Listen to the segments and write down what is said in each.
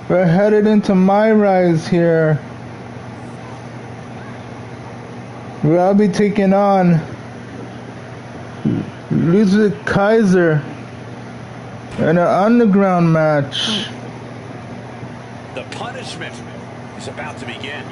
We're headed into MyRise here, where I'll be taking on Ludwig Kaiser in an underground match. The punishment is about to begin.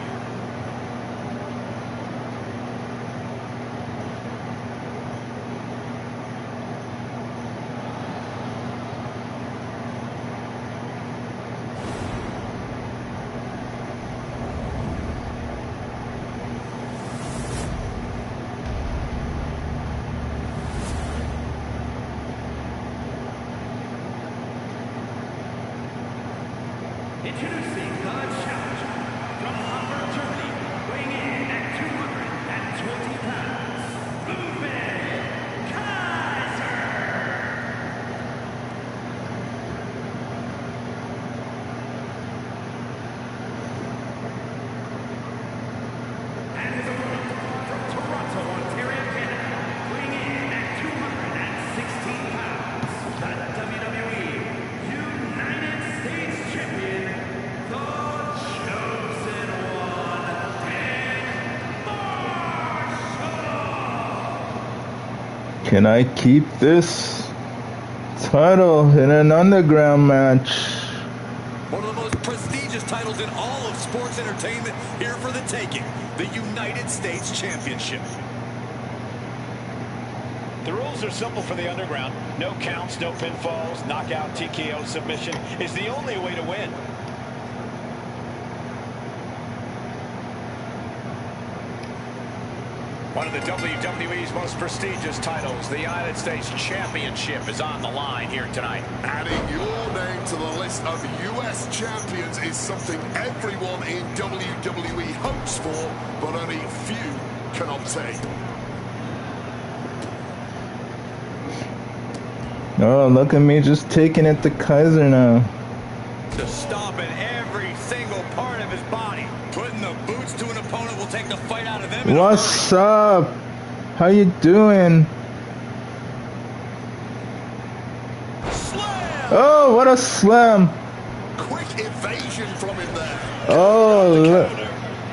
Introducing the challenger from Hamburg, Germany, weighing in at 220 pounds, Ludwig Kaiser. And his opponent from Toronto, Ontario, Canada, weighing in at 216 pounds, the WWE United States Champion, the Chosen One, and Marshall. Can I keep this title in an underground match? One of the most prestigious titles in all of sports entertainment, here for the taking, the United States Championship. The rules are simple for the underground. No counts, no pinfalls, knockout, TKO, submission is the only way to win. One of the WWE's most prestigious titles, the United States Championship, is on the line here tonight. Adding your name to the list of US champions is something everyone in WWE hopes for, but only few can obtain. Oh, look at me just taking it to Kaiser now. Just stomping every single part of his body. Putting the boots to an opponent will take the fight out of them. What's up? How you doing? Slam! Oh, what a slam. Quick evasion from him there. Oh, look.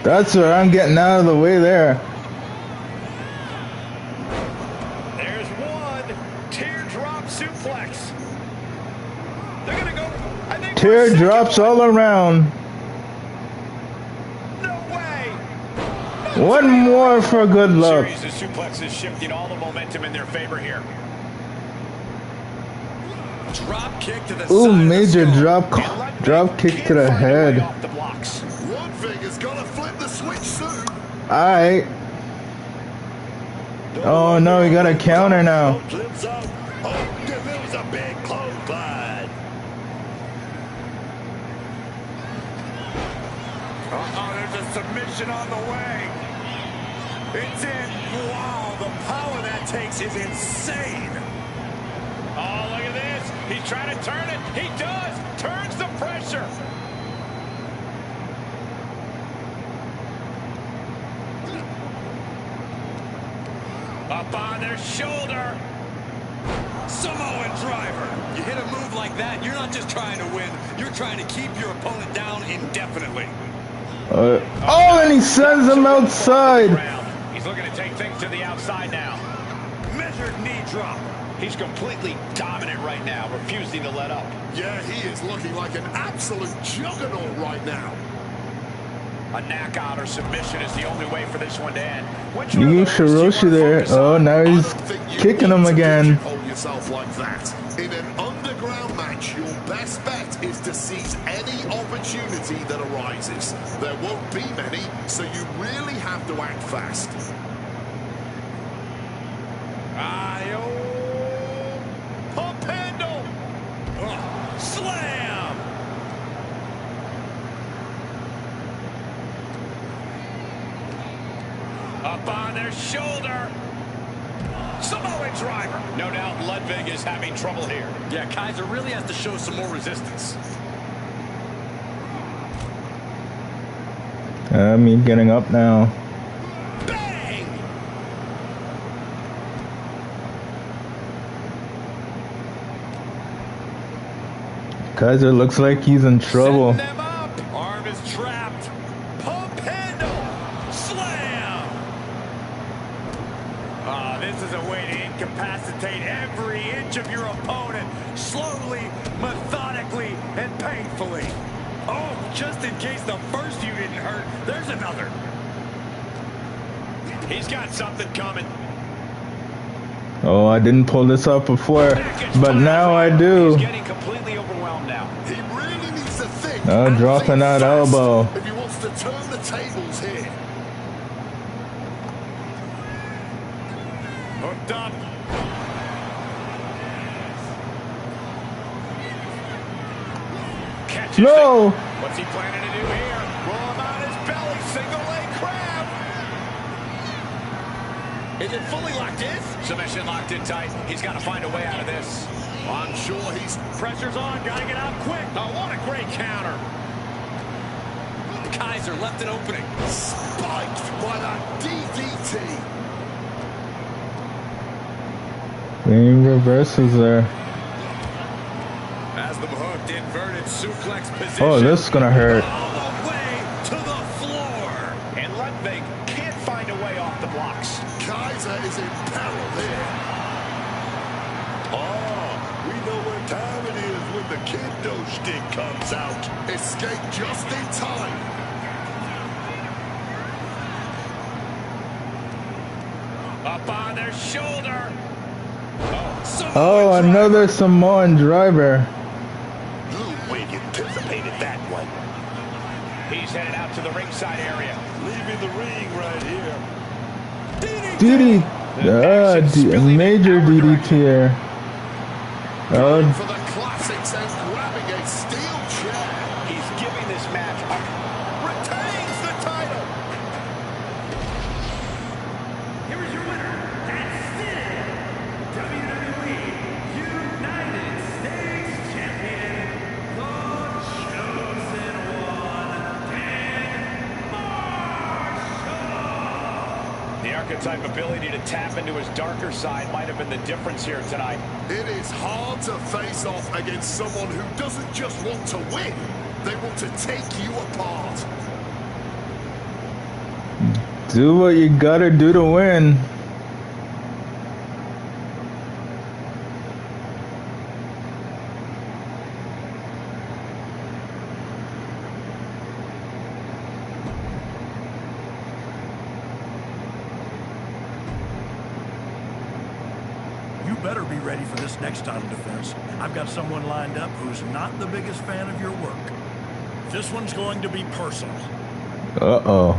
That's where I'm getting out of the way there. There's one. Teardrop suplex. They're going to go. I think Teardrops all around. No way. One more for good luck. Series of suplexes shifting all the momentum in their favor here. Drop kick to the Ooh, side major of the skull. drop kick to the head. Off the blocks. Ludwig is going to flip the switch soon. Alright. Oh no, we got a counter now. Flips up. Oh, delivers a big clothesline. There's a submission on the way. It's in. Wow, the power that takes is insane. Oh, look at this. He's trying to turn it. He does. Turns the pressure. Up on their shoulder. Samoan driver. You hit a move like that, you're not just trying to win. You're trying to keep your opponent down indefinitely. Oh, and he sends him outside. He's looking to take things to the outside now. Measured knee drop. He's completely dominant right now, refusing to let up. Yeah, he is looking like an absolute juggernaut right now. A knockout or submission is the only way for this one to end. You need Shiroshi there. Oh, now he's kicking him again. Hold yourself like that. In an underground match, your best bet is to seize any opportunity that arises. There won't be many, so you really have to act fast. Pump handle. Slam. Up on their shoulder. Samoan driver. No doubt Ludwig is having trouble here. Yeah, Kaiser really has to show some more resistance. Me getting up now. Bang! Kaiser looks like he's in trouble. Setting them up. Arm is trapped. Pump handle. Slam. This is a way to incapacitate every inch of your opponent. Slowly, methodically, and painfully. Oh, just in case the first you didn't hurt, there's another. He's got something coming. Oh, I didn't pull this off before, but now I do. He's getting completely overwhelmed now. He really needs to think. Oh, dropping that fast elbow. if he wants to turn the tables here. Hooked up. Catches No! it. What's he planning to do here? Roll him on his belly. Single leg crab. Is it fully locked in? Submission locked in tight. He's got to find a way out of this. I'm sure he's... Pressure's on. Got to get out quick. Oh, what a great counter. Kaiser left an opening. spiked by that DDT. Being reverses there. Has them hooked, inverted suplex position. Oh, this is gonna hurt. All the way to the floor. And Ludwig can't find a way off the blocks. Kaiser is in peril here. Oh, we know what time it is when the kendo stick comes out. Escape just in time. Up on their shoulder. Oh, another Samoan driver. Ludwig anticipated that one. He's headed out to the ringside area. Leaving the ring right here. Major DDT here. Going for the classics and grabbing a steel chair. He's giving this match up. Retains the title. Here is your winner, and still WWE United States Champion, the Chosen One, Dan Marshall. The archetype ability to tap into his darker side might have been the difference here tonight. It is hard to face off against someone who doesn't just want to win. They want to take you apart. Do what you gotta do to win. You better be ready for this next title defense. I've got someone lined up who's not the biggest fan of your work. This one's going to be personal. Uh-oh.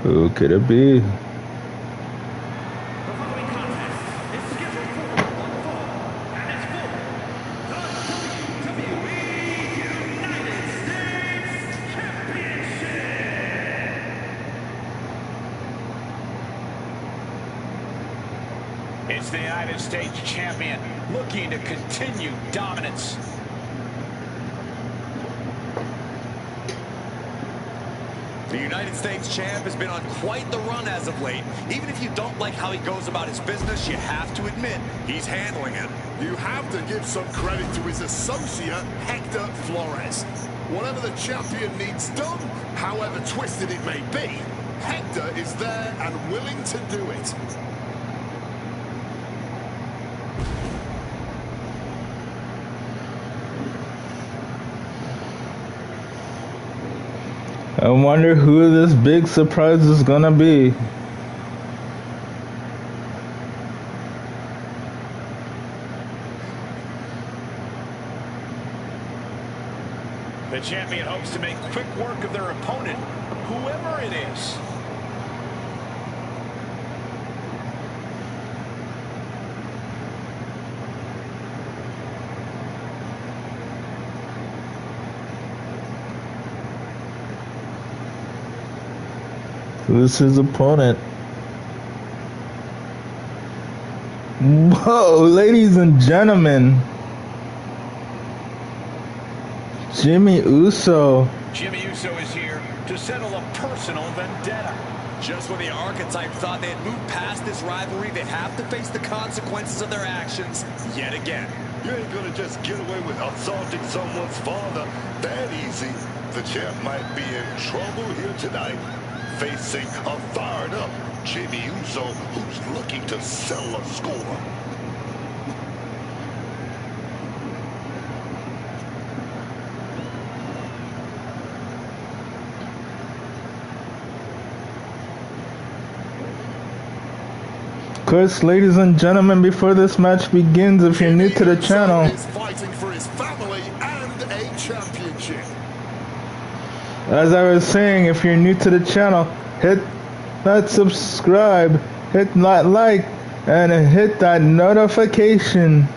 Who could it be? The following contest is scheduled for one fall, and it's for the WWE United States Championship. It's the United States champion looking to continue dominance. The United States champ has been on quite the run as of late. Even if you don't like how he goes about his business, you have to admit he's handling it. You have to give some credit to his associate, Hector Flores. Whatever the champion needs done, however twisted it may be, Hector is there and willing to do it. I wonder who this big surprise is gonna be. The champion hopes to make quick work of their opponent, whoever it is. Who's his opponent? Whoa, ladies and gentlemen. Jimmy Uso. Jimmy Uso is here to settle a personal vendetta. Just when the Archetype thought they had moved past this rivalry, they have to face the consequences of their actions yet again. You ain't gonna just get away with assaulting someone's father that easy. The champ might be in trouble here tonight, facing a fired-up Jimmy Uso, who's looking to settle a score. Chris, ladies and gentlemen, before this match begins, if you're new to the channel, He's fighting for his family and a championship. as I was saying, if you're new to the channel, hit that subscribe, hit that like, and hit that notification.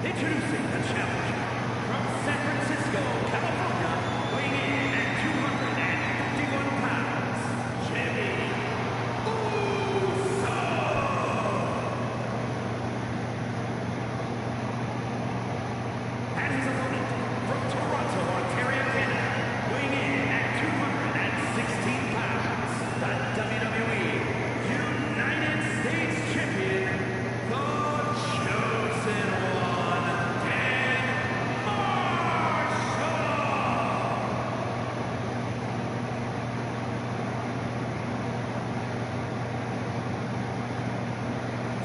Introducing the challenger from San Francisco, California, weighing in at 251 pounds, Jimmy Uso. And his opponent from Toronto, Ontario, Canada, weighing in at 216 pounds, the WWE United States Champion, the Chosen One.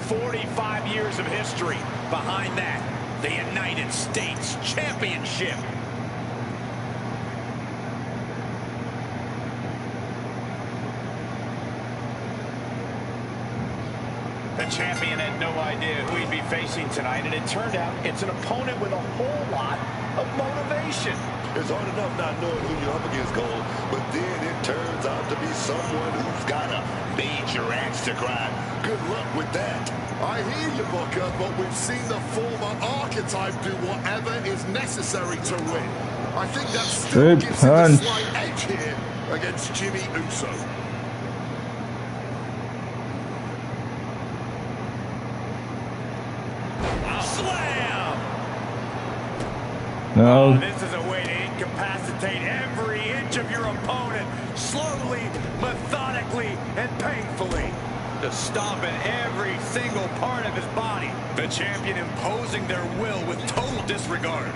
45 years of history behind that. The United States Championship. The champion had no idea who he'd be facing tonight, and it turned out it's an opponent with a whole lot of motivation. It's hard enough not knowing who you're up against, Cole, but then it turns out to be someone who's got a major axe to grind. Good luck with that. I hear you, Booker, but we've seen the former Archetype do whatever is necessary to win. I think that still Good gives him a punch. slight edge here against Jimmy Uso. Slam! No, This is a way to incapacitate every inch of your opponent, slowly, methodically, and painfully. To stomping every single part of his body. The champion imposing their will with total disregard.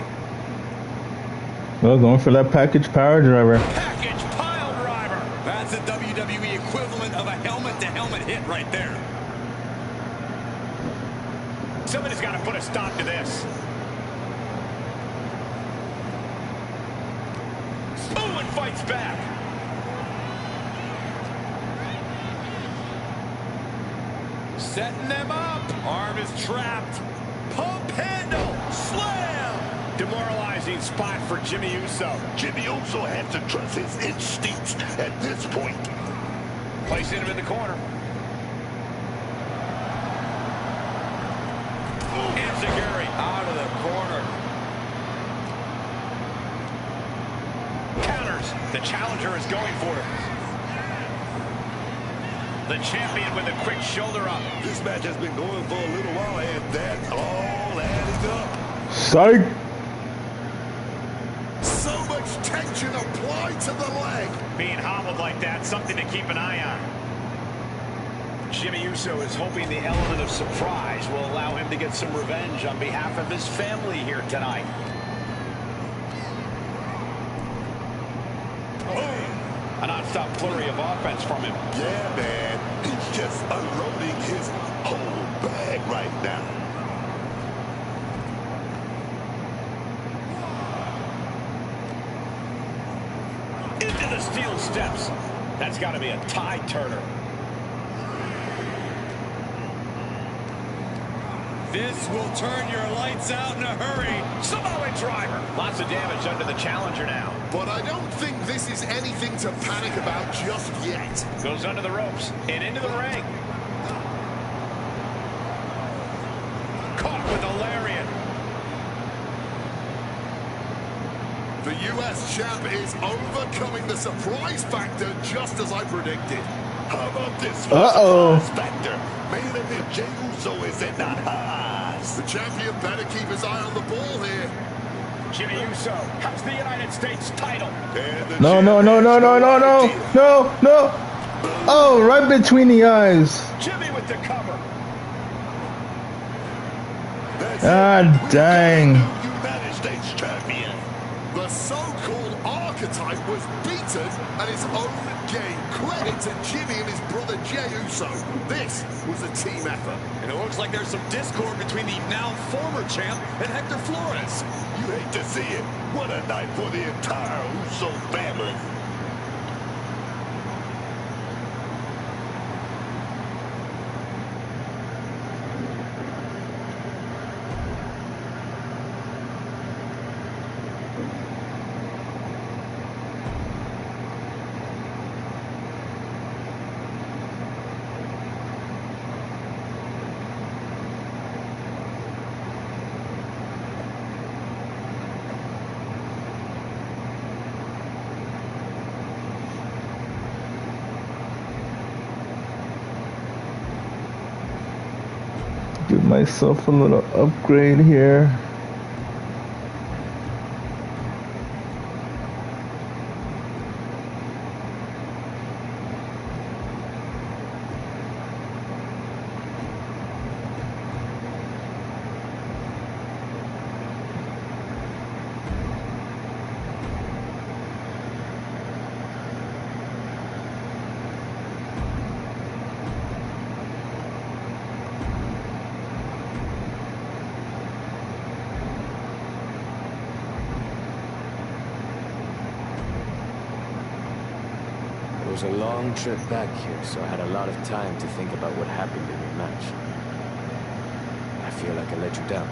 well, going for that package power driver. Package pile driver. That's the WWE equivalent of a helmet-to-helmet hit right there. Somebody's got to put a stop to this. Oh, and fights back. Setting them up. Arm is trapped. Pump handle. Slam. Demoralizing spot for Jimmy Uso. Jimmy Uso has to trust his instincts at this point. Placing him in the corner. Enziguri out of the corner. Counters. The challenger is going for it. The champion with a quick shoulder up. This match has been going for a little while, and that's all adding up. Psych! So much tension applied to the leg. Being hobbled like that, something to keep an eye on. Jimmy Uso is hoping the element of surprise will allow him to get some revenge on behalf of his family here tonight. A non-stop flurry of offense from him. Yeah, man. He's just unloading his whole bag right now. Into the steel steps. That's got to be a tide turner. This will turn your lights out in a hurry. Samoa driver. Lots of damage under the challenger now. But I don't think this is anything to panic about just yet. Goes under the ropes and into the ring. Caught with a lariat. The US champ is overcoming the surprise factor just as I predicted. How about this for Uh-oh. surprise factor? Main event, Jey Uso is in the house. The champion better keep his eye on the ball here. Jimmy Uso has the United States title. And the No, champ no, no, has no, no, no, no, idea. no, no. Oh, right between the eyes. Jimmy with the cover. That's Ah, it. We've dang. got a new United States champion. The so-called archetype was beaten at his own game. Credit to Jimmy and his brother Jey Uso. This was a team effort. And it looks like there's some discord between the now former champ and Hector Flores. You hate to see it. What a night for the entire Uso family. Give myself a little upgrade here. It was a long trip back here, so I had a lot of time to think about what happened in your match. I feel like I let you down.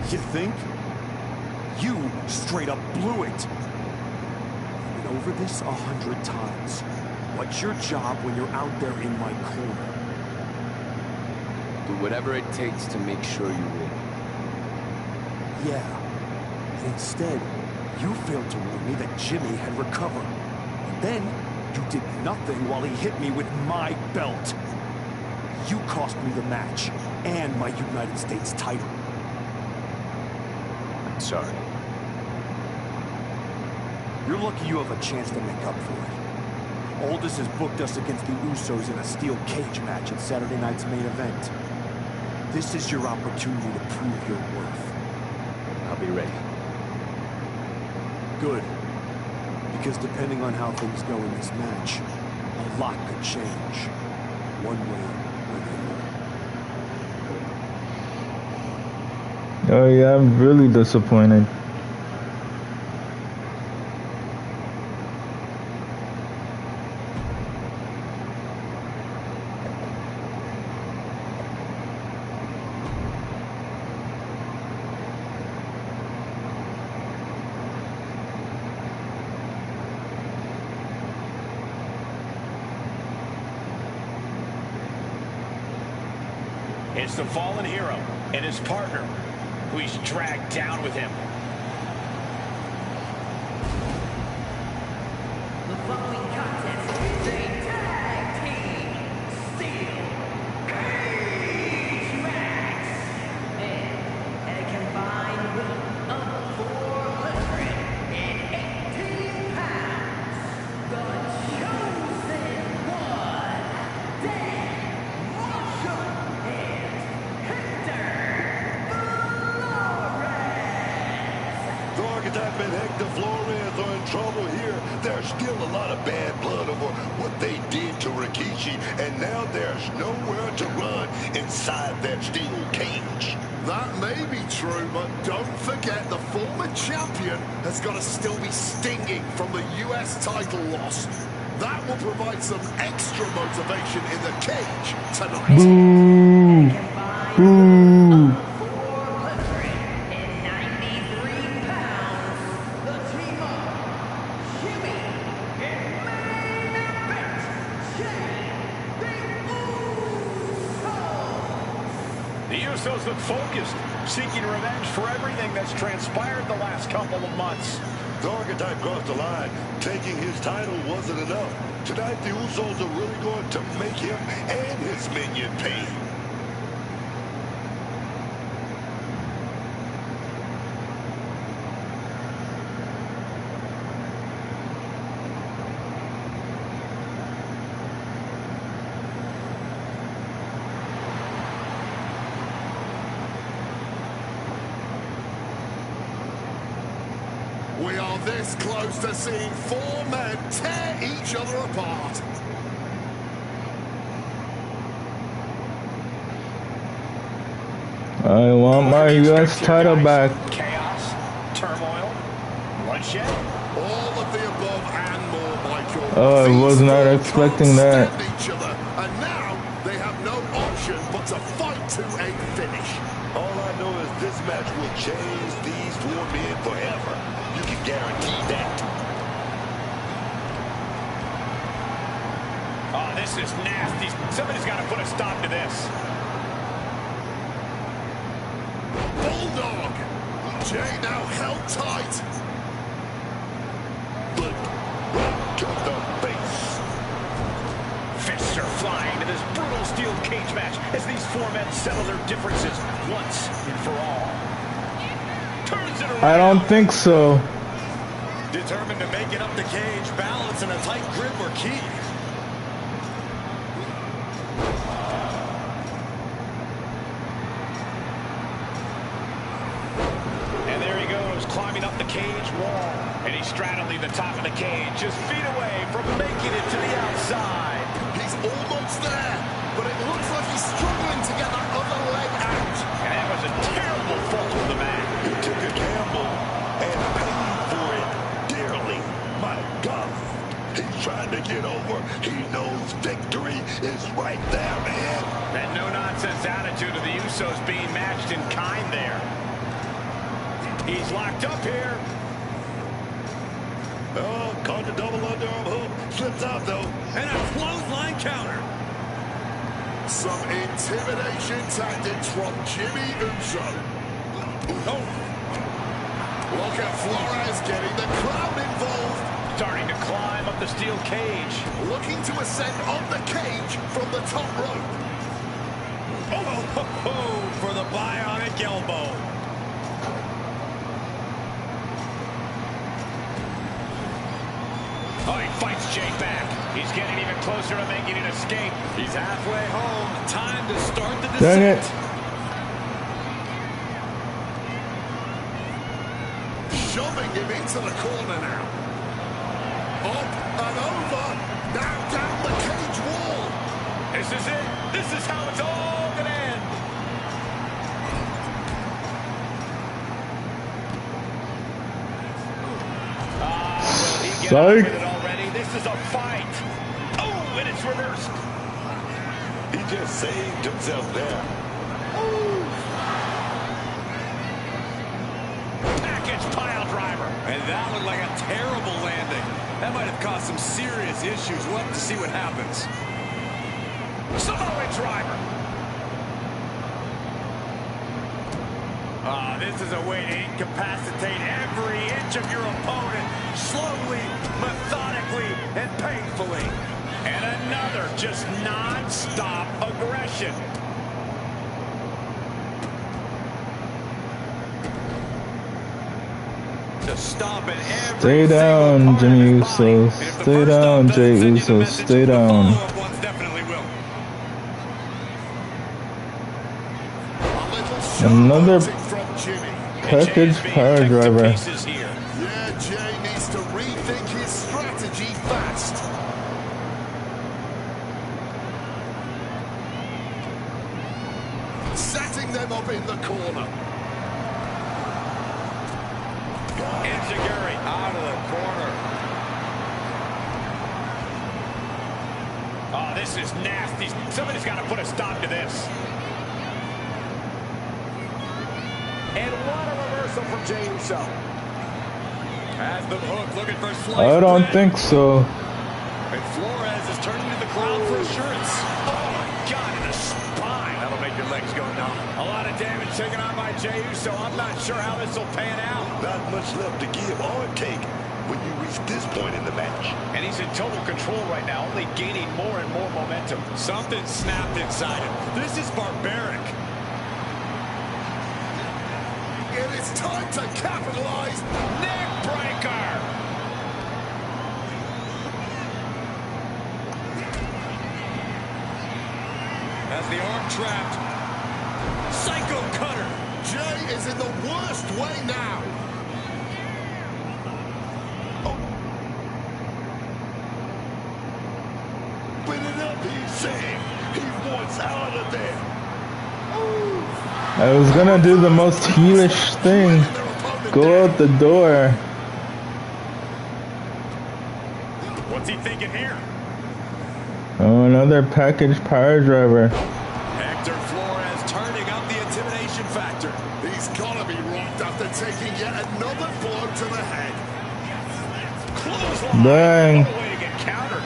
You think? You straight up blew it. I've been over this 100 times. What's your job when you're out there in my corner? Do whatever it takes to make sure you win. Yeah. And instead, you failed to warn me that Jimmy had recovered. And then, you did nothing while he hit me with my belt. You cost me the match, and my United States title. I'm sorry. You're lucky you have a chance to make up for it. Aldous has booked us against the Usos in a steel cage match at Saturday night's main event. This is your opportunity to prove your worth. I'll be ready. Good. Because depending on how things go in this match, a lot could change. One way or the other. Oh yeah, I'm really disappointed. It's the fallen hero and his partner, who he's dragged down with him. The following contest is a tag team steel cage match. And a combined weight of 418 pounds. The chosen one, Dan Marshall and Hector Flores. The archetype and Hector Flores are in trouble here. There's still a lot of bad blood over what they did to Rikishi, and now there's nowhere to run inside that steel cage. That may be true, but don't forget the former champion has got to still be stinging from the US title loss. That will provide some extra motivation in the cage tonight. Boo! Boo! 493 pounds. The team up. Jimmy and main event. Jey the Uso. Usos look focused, seeking revenge for everything that's transpired the last couple of months. The archetype crossed the line. Taking his title wasn't enough. Tonight, the Usos are really going to make him and his minion pay. We are this close to seeing four men tear each other apart. I want my US title back. Chaos, turmoil, bloodshed. All of the above and more, Michael. Oh, I was These not four expecting can't that. stand each other, and now they have no option but to fight to a finish. All I know is this match will change these four men forever. You can guarantee that. Oh, this is nasty. Somebody's got to put a stop to this. Bulldog. Jay now held tight. But right to the face. Fists are flying to this brutal steel cage match as these four men settle their differences once and for all. Turns it around. I don't think so. Determined to make it up the cage, balance and a tight grip were key. And there he goes, climbing up the cage wall. And he's straddling the top of the cage, just feet away from making it to the outside. He's almost there, but it looks like he's struggling to get that other leg out. And that was a terrible fall of the man. He took a gamble and paid for it dearly. My God. He's trying to get over. He knows victory is right there, man. That no-nonsense attitude of the Usos being matched in kind there. He's locked up here. Oh, caught the double underarm hook. Slips out, though. And a clothesline counter. Some intimidation tactics from Jimmy Uso. Oh, Look at Flores getting the crowd involved. Starting to climb up the steel cage. Looking to ascend up the cage from the top rope. oh, for the bionic elbow. Oh, he fights Jay back. He's getting even closer to making an escape. He's halfway home. Time to start the Dang descent. it. Shoving him into the corner now. Up and over. Now down the cage wall. This is it. This is how it's all going to end. Will he get on with it already? This is a fight. Oh, and it's reversed. He just saved himself there. Package pile driver. And that looked like a terrible landing. That might have caused some serious issues. We'll have to see what happens. Samoa driver. This is a way to incapacitate every inch of your opponent. Slowly, methodically, and painfully. And another just non-stop aggression. To stop at every Stay down, single part Jimmy of his body. Uso. And if the Stay first down, stop Jay doesn't send you the Uso. message, Stay the down. follow-up ones definitely will. A little sharp Another acting from Jimmy. package power driver. Yeah, Jay needs to rethink his strategy fast. Setting them up in the corner. Enziguri out of the corner. Oh, this is nasty. Somebody's got to put a stop to this. And what a reversal from Jey Uso. Has the hook, looking for slice. I don't bread. think so. And Flores is turning to the crowd for assurance. Oh, my God, in the spine. That'll make your legs go numb. Wow, a lot of damage taken on by Jey Uso. I'm not sure how this will pan out. Not much left to give or take when you reach this point in the match. And he's in total control right now, only gaining more and more momentum. Something snapped inside him. This is barbaric. It is time to capitalize. Neck breaker. Has the arm trapped. Psycho cutter. Jey is in the worst way now. Open it up, he's saying. He wants out of there. I was gonna do the most heelish thing. Go out the door. What's he thinking here? Oh, another package power driver. Hector Flores turning up the intimidation factor. He's gotta be rocked after taking yet another blow to the head. Clothesline. Bang. What a way to get countered.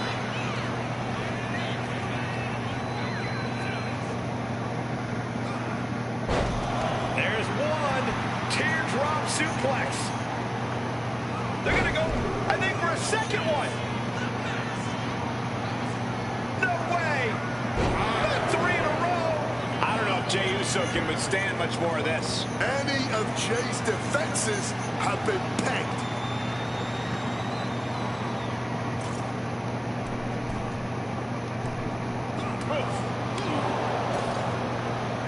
There's one. Teardrop suplex. They're going to go, I think, for a second one. No way. 3 in a row. I don't know if Jey Uso can withstand much more of this. Any of Jey's defenses have been pegged.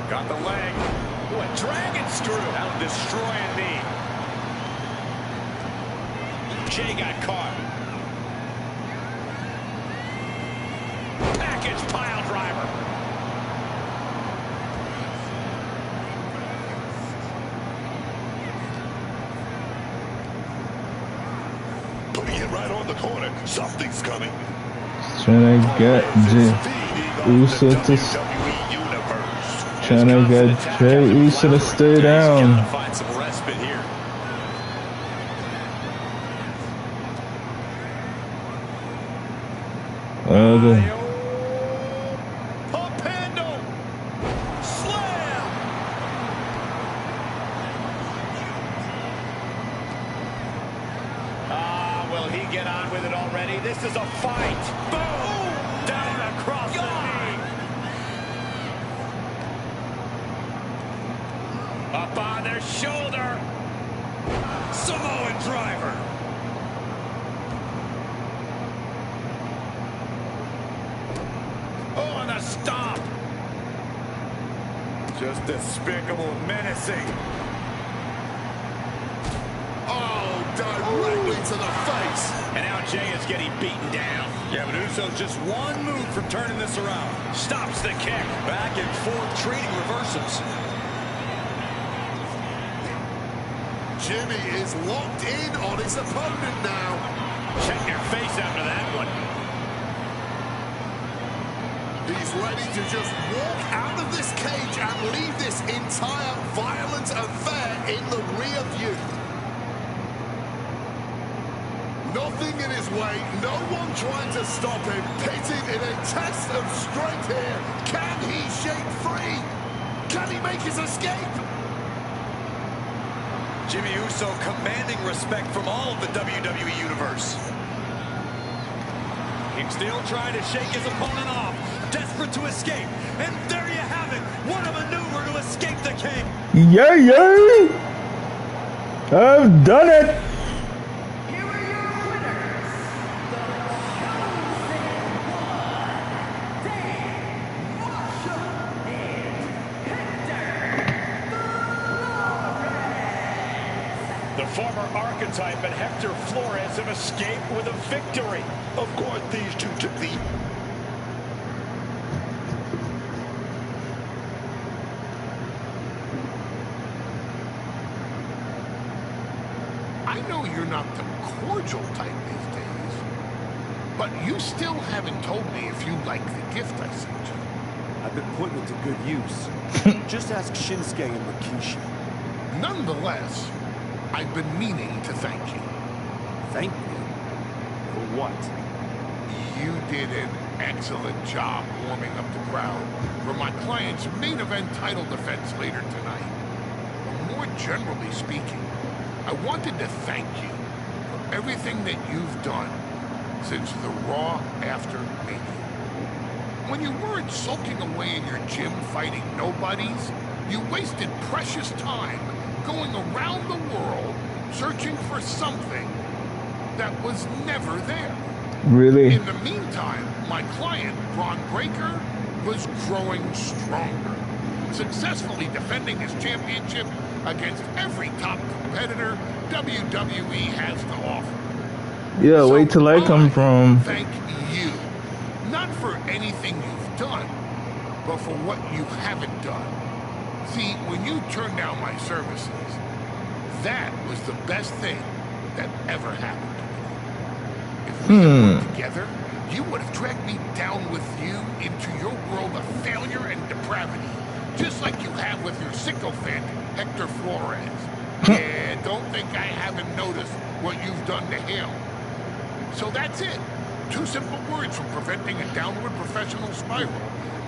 Got the leg. What dragon screw? That'll destroy a knee. Jey got caught. Package pile driver. Putting it right on the corner. Something's coming. Trying to get Uso to Jey Uso to stay down. Find some respite here. Pump handle. Slam. Will he get on with it already? This is a fight. Boom. Down across the knee. Up on their shoulder. Samoan driver. Oh, and a stomp. Just despicable, menacing. Oh, directly to the face. And now Jey is getting beaten down. Yeah, but Uso's just one move from turning this around. Stops the kick. Back and forth, trading reversals. Jimmy is locked in on his opponent now. Check your face after that one. He's ready to just walk out of this cage and leave this entire violent affair in the rear view. Nothing in his way, no one trying to stop him. Pitted in a test of strength here. Can he shake free? Can he make his escape? Jimmy Uso commanding respect from all of the WWE Universe. He's still trying to shake his opponent off. Desperate to escape. And there you have it. What a maneuver to escape the king. Yeah. I've done it. Here are your winners, the The former archetype and Hector Flores have escaped with a victory. Of course, these two took the... I know you're not the cordial type these days, but you still haven't told me if you like the gift I sent you. I've been putting it to good use. Just ask Shinsuke and Rikishi. Nonetheless, I've been meaning to thank you. Thank me? For what? You did an excellent job warming up the crowd for my client's main event title defense later tonight. But more generally speaking, I wanted to thank you for everything that you've done since the Raw after Mania. When you weren't sulking away in your gym fighting nobodies, you wasted precious time going around the world searching for something that was never there. Really? In the meantime, my client, Braun Breaker, was growing stronger, successfully defending his championship against every top competitor WWE has to offer. Yeah, So wait till I come from. thank you. Not for anything you've done, but for what you haven't done. See, when you turned down my services, that was the best thing that ever happened to me. If we had worked together, you would have dragged me down with you into your world of failure and depravity, just like you have with your sycophant, Hector Flores. Yeah, don't think I haven't noticed what you've done to him. So that's it. 2 simple words from preventing a downward professional spiral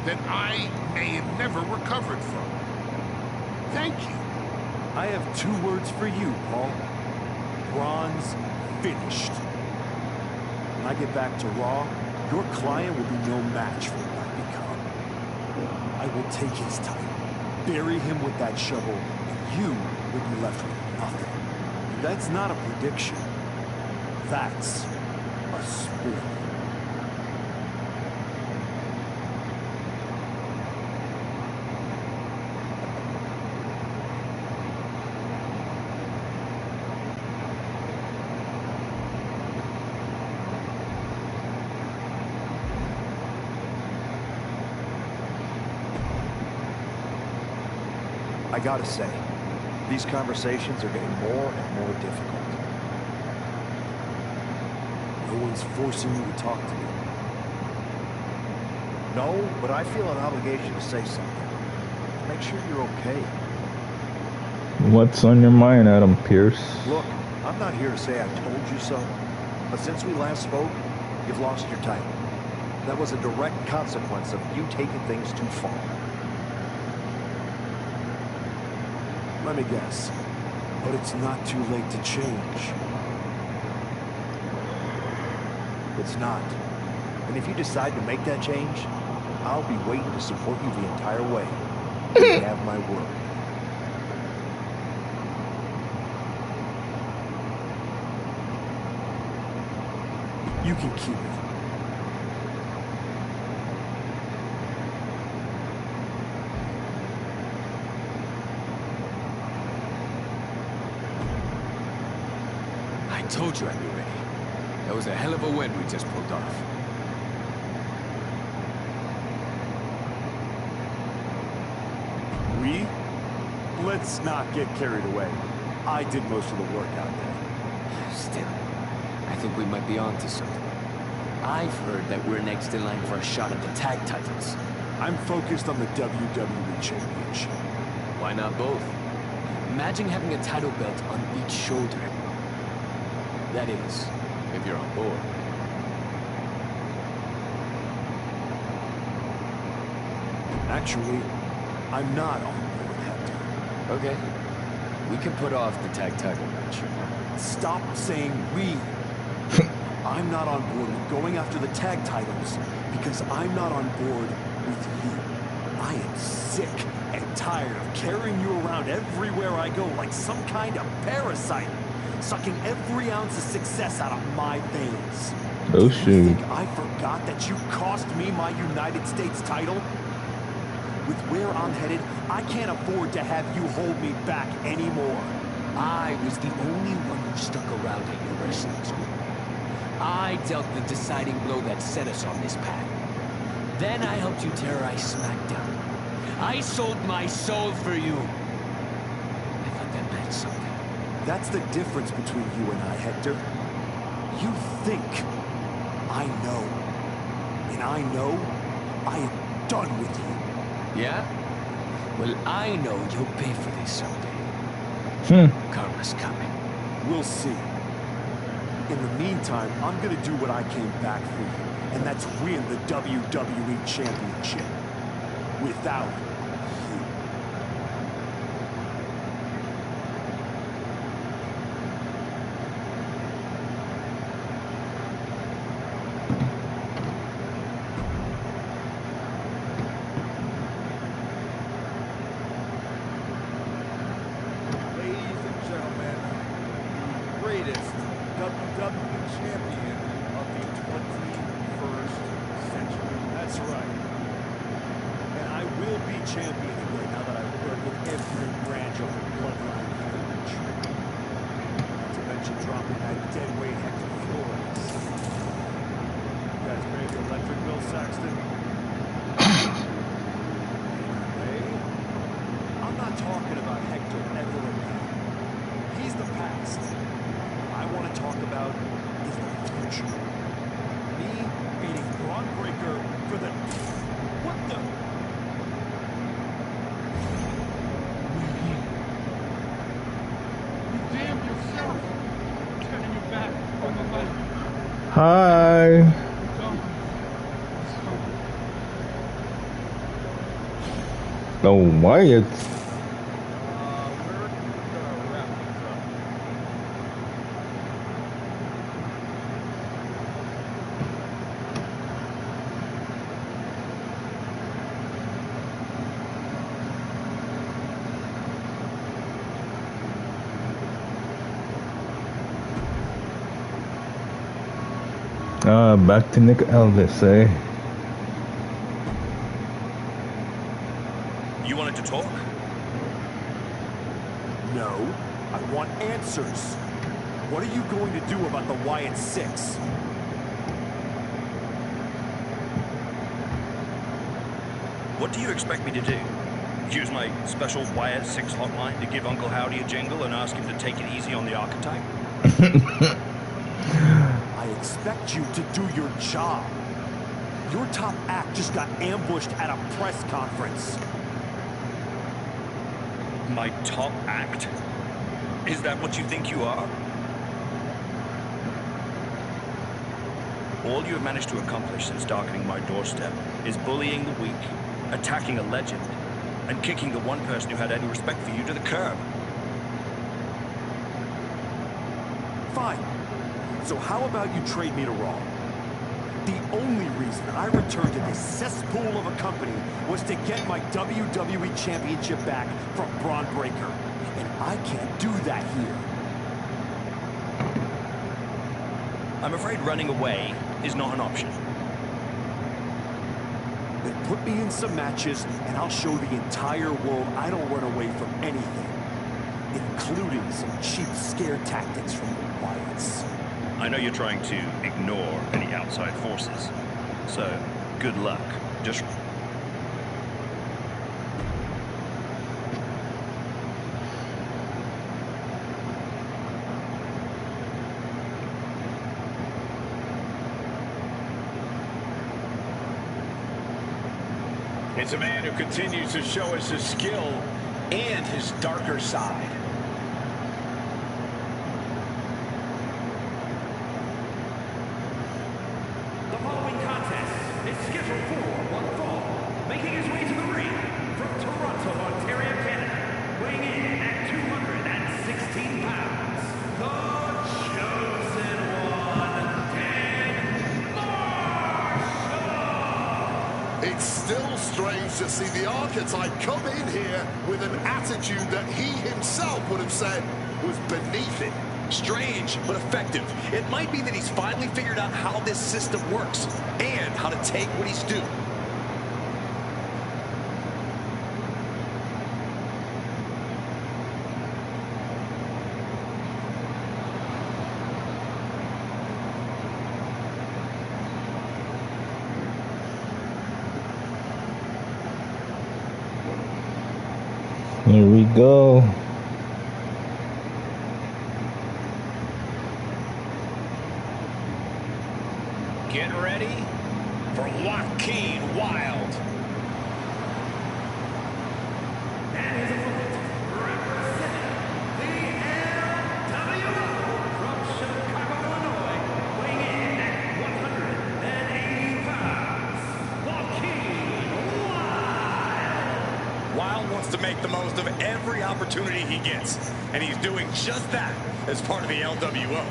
that I may have never recovered from. Thank you. I have 2 words for you, Paul. Braun's finished. When I get back to Raw, your client will be no match for what I become. I will take his title, bury him with that shovel, and you will be left with nothing. That's not a prediction. That's a spoiler. I gotta say, these conversations are getting more and more difficult. No one's forcing you to talk to me. No, but I feel an obligation to say something. To make sure you're okay. What's on your mind, Adam Pierce? Look, I'm not here to say I told you so, but since we last spoke, you've lost your title. That was a direct consequence of you taking things too far. Let me guess. But it's not too late to change. It's not. And if you decide to make that change, I'll be waiting to support you the entire way. You have my word. You can keep it. I told you I'd be ready. That was a hell of a win we just pulled off. We? Let's not get carried away. I did most of the work out there. Still, I think we might be onto something. I've heard that we're next in line for a shot at the tag titles. I'm focused on the WWE Championship. Why not both? Imagine having a title belt on each shoulder. That is, if you're on board. Actually, I'm not on board, Hector. Okay. We can put off the tag title match. Stop saying we. I'm not on board with going after the tag titles because I'm not on board with you. I am sick and tired of carrying you around everywhere I go like some kind of parasite, sucking every ounce of success out of my veins. Oh, Do shoot. you think I forgot that you cost me my United States title? With where I'm headed, I can't afford to have you hold me back anymore. I was the only one who stuck around at your wrestling school. I dealt the deciding blow that set us on this path. Then I helped you terrorize SmackDown. I sold my soul for you. I thought that meant something. That's the difference between you and I, Hector. You think I know. And I know I am done with you. Yeah? Well, I know you'll pay for this someday. Karma's coming. We'll see. In the meantime, I'm gonna do what I came back for you. and that's win the WWE Championship. Without you. Ladies and gentlemen, the greatest WWE champion of the 21st century. That's right. And I will be champion again now that I've worked with every branch of the bloodline heritage. Not to mention dropping that dead weight Hector Flores. You guys pay the electric bill, Saxton? Anyway, I'm not talking about Hector ever again. He's the past. What I want to talk about is the future. Me beating Braun Breaker for the... What the... You damned yourself. Turning your back on the light. Hi. No, Wyatt. We're gonna wrap this up. Back to Nick Elvis, eh? You wanted to talk? No, I want answers. What are you going to do about the Wyatt Six? What do you expect me to do? Use my special Wyatt 6 hotline to give Uncle Howdy a jingle and ask him to take it easy on the archetype? I expect you to do your job. Your top act just got ambushed at a press conference. My top act? Is that what you think you are? All you have managed to accomplish since darkening my doorstep is bullying the weak, attacking a legend, and kicking the one person who had any respect for you to the curb. Fine. So how about you trade me to Raw? The only reason I returned to this cesspool of a company was to get my WWE Championship back from Braun Breaker. And I can't do that here. I'm afraid running away is not an option. Then put me in some matches, and I'll show the entire world I don't run away from anything, including some cheap scare tactics from the Wyatts. I know you're trying to ignore any outside forces, so good luck. Just... It's a man who continues to show us his skill and his darker side. The following contest is scheduled for one fall. Making his way to the ring from Toronto, Ontario, Canada, weighing in at 216 pounds, the chosen one, Dan Marshall! It's still strange to see the archetype come in here with an attitude that he himself would have said was beneath him. Strange, but effective. It might be that he's finally figured out how this system works and how to take what he's due. Here we go. Get ready for Joaquin Wild. And his opponent, representing the LWO from Chicago, Illinois, weighing in at 185 the most of every opportunity he gets. And he's doing just that as part of the LWO.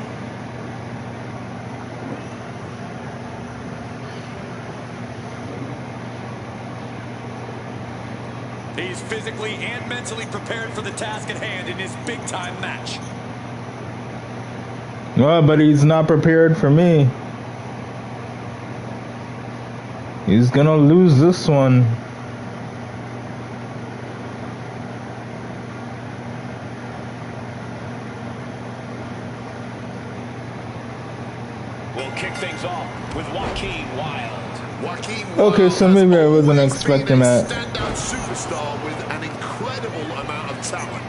He's physically and mentally prepared for the task at hand in his big-time match. Well, but he's not prepared for me. He's gonna lose this one. We'll kick things off with Joaquin Wilde. Okay, so maybe I wasn't expecting that. Standout superstar with an incredible amount of talent.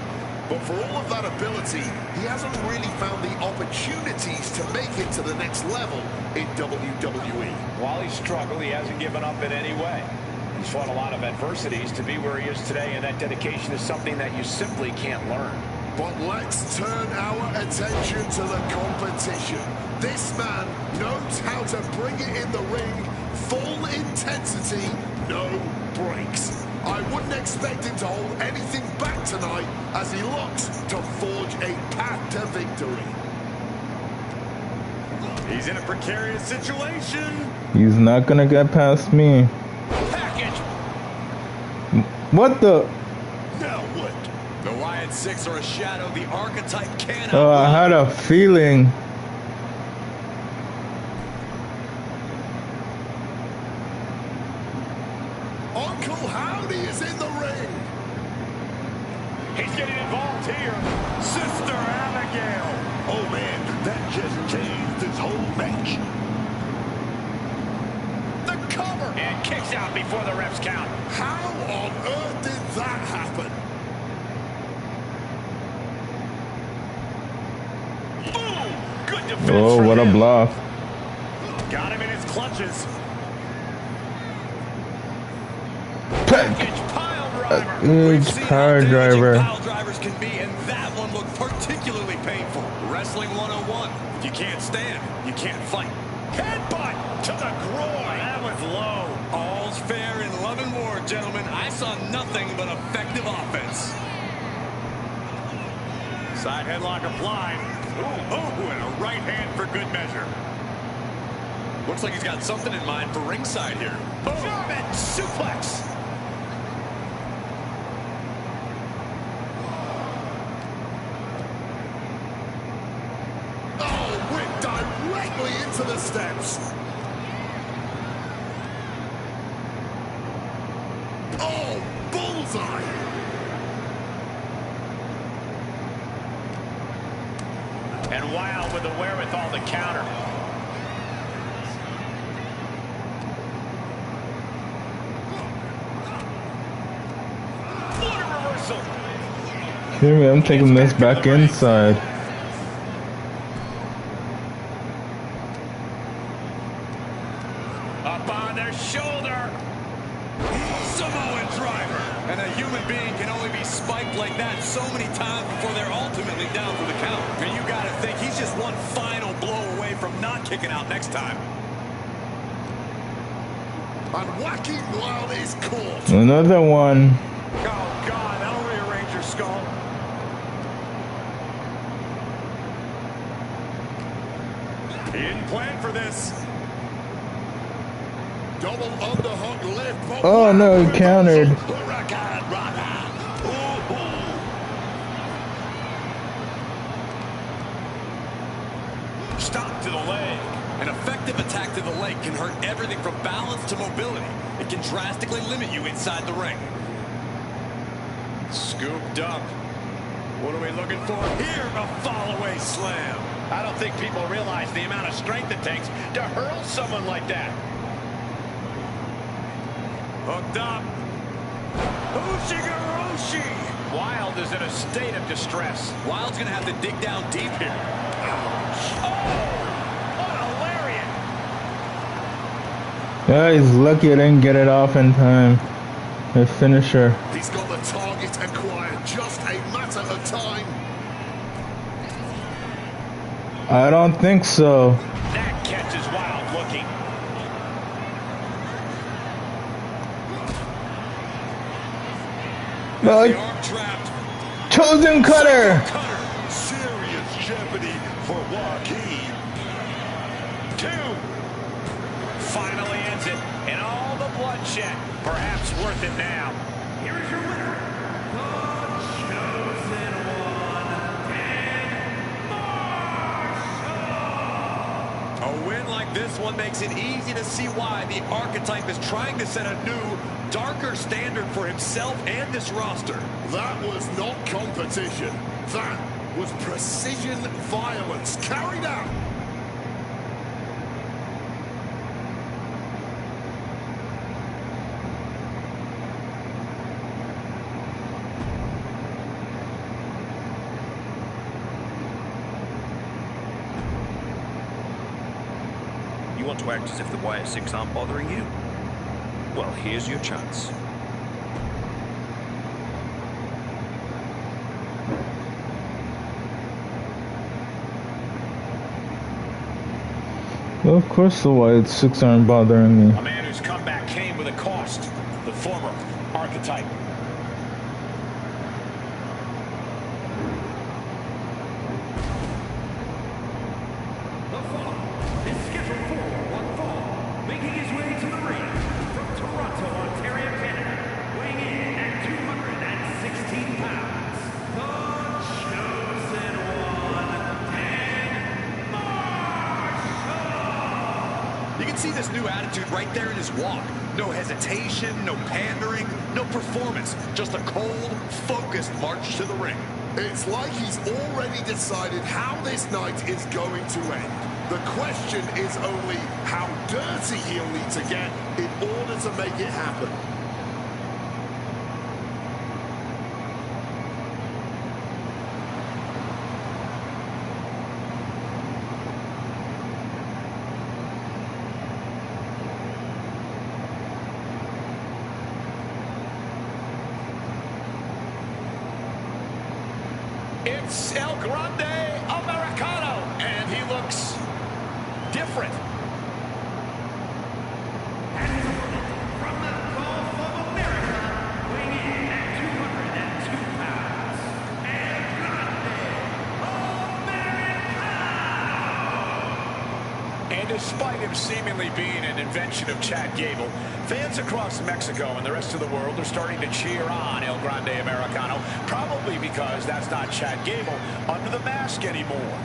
But for all of that ability, he hasn't really found the opportunities to make it to the next level in WWE. While he's struggled, he hasn't given up in any way. He's fought a lot of adversities to be where he is today, and that dedication is something that you simply can't learn. But let's turn our attention to the competition. This man knows how to bring it in the ring, full intensity, no breaks. I wouldn't expect him to hold anything back tonight as he looks to forge a path to victory. He's in a precarious situation. He's not gonna get past me. Package. What the? Now what? The Wyatt Six are a shadow. The archetype can. Oh, I had a feeling. Uncle Howdy is in the ring. He's getting involved here. Sister Abigail. Oh man, that just changed this whole match. The cover. And kicks out before the refs count. How on earth did that happen? Boom. Good defense. Oh, what a block. Got him in his clutches. Package Pile driver. Huge power driver. Pile drivers can be, and that one looked particularly painful. Wrestling 101. If you can't stand, you can't fight. Headbutt to the groin. That was low. All's fair in love and war, gentlemen. I saw nothing but effective offense. Side headlock applied. Ooh, and a right hand for good measure. Looks like he's got something in mind for ringside here. German suplex. Oh, went directly into the steps. Oh, bullseye. And Wilde with the wherewithal to counter. What a reversal. Here, I'm taking this back inside. Up on their shoulder. Samoan driver. And a human being can only be spiked like that so many times before they're ultimately down for the count. And you got to think he's just one final blow away from not kicking out next time. And Joaquin Wilde is caught. Another one. Oh, God, that'll rearrange your skull. He didn't plan for this. Double underhook left. Oh no, he countered. Stop to the leg. An effective attack to the leg can hurt everything from balance to mobility. It can drastically limit you inside the ring. Scooped up. What are we looking for here? A fall-away slam. I don't think people realize the amount of strength it takes to hurl someone like that. Hooked up. Ushigoroshi. Wilde is in a state of distress. Wilde's going to have to dig down deep here. Oh! What a lariat! Yeah, he's lucky I didn't get it off in time. The finisher. He's got the target acquired. Just a matter of time. I don't think so. That catches Wilde looking. But chosen cutter. Serious jeopardy for Joaquin. 2. Finally ends it, and all the bloodshed, perhaps worth it now. Here is your winner, the chosen one, A win like this one makes it easy to see why the Archetype is trying to set a new, darker standard for himself and this roster. That was not competition. That was precision violence carried out. You want to act as if the YS6 aren't bothering you? Well, here's your chance. Well, of course the YS6 aren't bothering me. A man whose comeback came with a cost, the former Archetype. The fall is scheduled for one fall, making his way to the ring from Toronto, Ontario, Canada, weighing in at 216 pounds, the chosen one, Dan Marshall. You can see this new attitude right there in his walk. No hesitation, no pandering, no performance. Just a cold, focused march to the ring. It's like he's already decided how this night is going to end. The question is only how dirty he'll need to get in order to make it happen. It's El Grande Americano, and he looks different. And his opponent from the Gulf of America, weighing in at 202 pounds, El Grande Americano. And despite him seemingly being an invention of Chad Gable, fans across Mexico and the rest of the world are starting to cheer on El Grande Americano, probably because that's not Chad Gable under the mask anymore.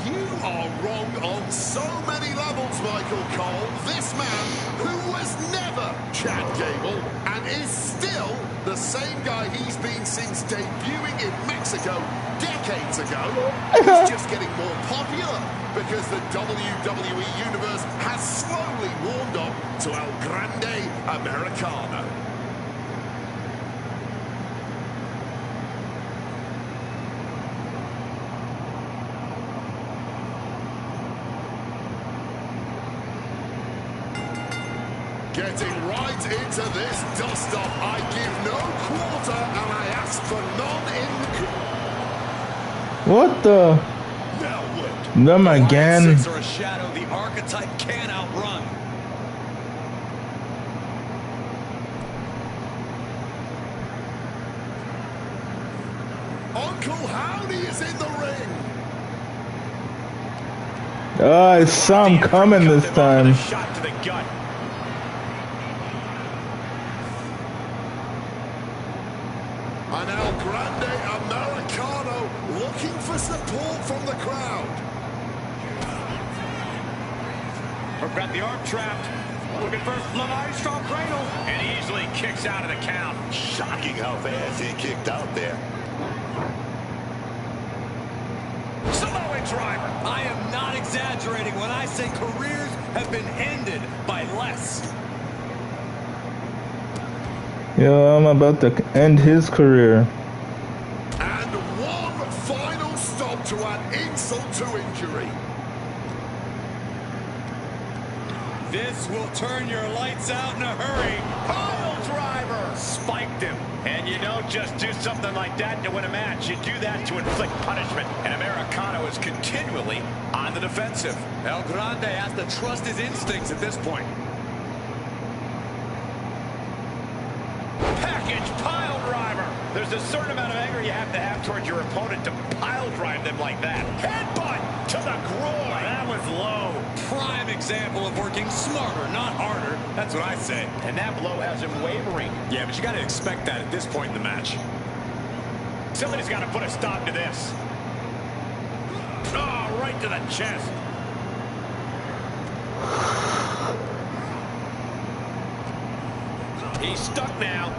You are wrong on so many levels, Michael Cole. This man, who was never Chad Gable and is still the same guy he's been since debuting in Mexico decades ago, is just getting more popular because the WWE Universe has slowly warmed up to El Grande Americano. Getting right into this dust-up. I give no quarter and I ask for none in... What the? Now what? Them again. Six are a shadow the Archetype can't outrun. Uncle Howdy is in the ring. I saw him coming this time. Shot to the gut. And El Grande Americano looking for support from the crowd. We've got the arm trapped. Looking for the Maestro cradle. And he easily kicks out of the count. Shocking how fast he kicked out there. Samoan driver. I am not exaggerating when I say careers have been ended by less. Yo, I'm about to end his career. And one final stop to add insult to injury. This will turn your lights out in a hurry. Pile driver. Spiked him. And you don't just do something like that to win a match. You do that to inflict punishment. And Americano is continually on the defensive. El Grande has to trust his instincts at this point. Package pile driver. There's a certain amount of anger you have to have towards your opponent to pile drive them like that. Headbutt to the groin. That was low. Prime example of working smarter, not harder. That's what I say. And that blow has him wavering. Yeah, but you got to expect that at this point in the match. Somebody's got to put a stop to this. Oh, right to the chest. He's stuck now.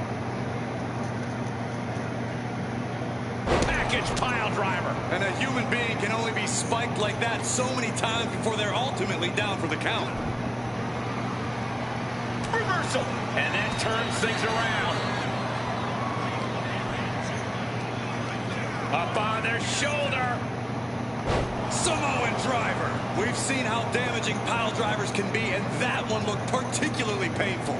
Package pile driver. And a human being can only be spiked like that so many times before they're ultimately down for the count. Reversal. And that turns things around. Up on their shoulder. Samoan driver. We've seen how damaging pile drivers can be, and that one looked particularly painful.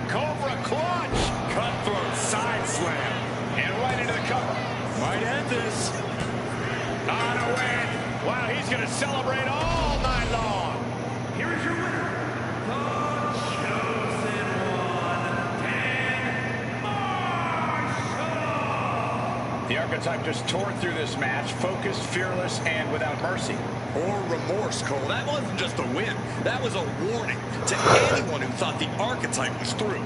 Cobra clutch. Cutthroat side slam. And right into the cover. Might end this. On a win. Wow, he's going to celebrate all night long. Here is your winner, the chosen one, Dan Marshall. The Archetype just tore through this match, focused, fearless, and without mercy. Or remorse, Cole. That wasn't just a win. That was a warning to anyone who thought the Archetype was through.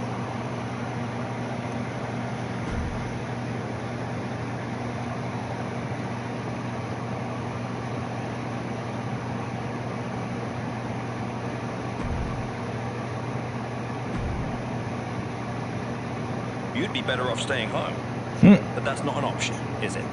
You'd be better off staying home. But that's not an option, is it?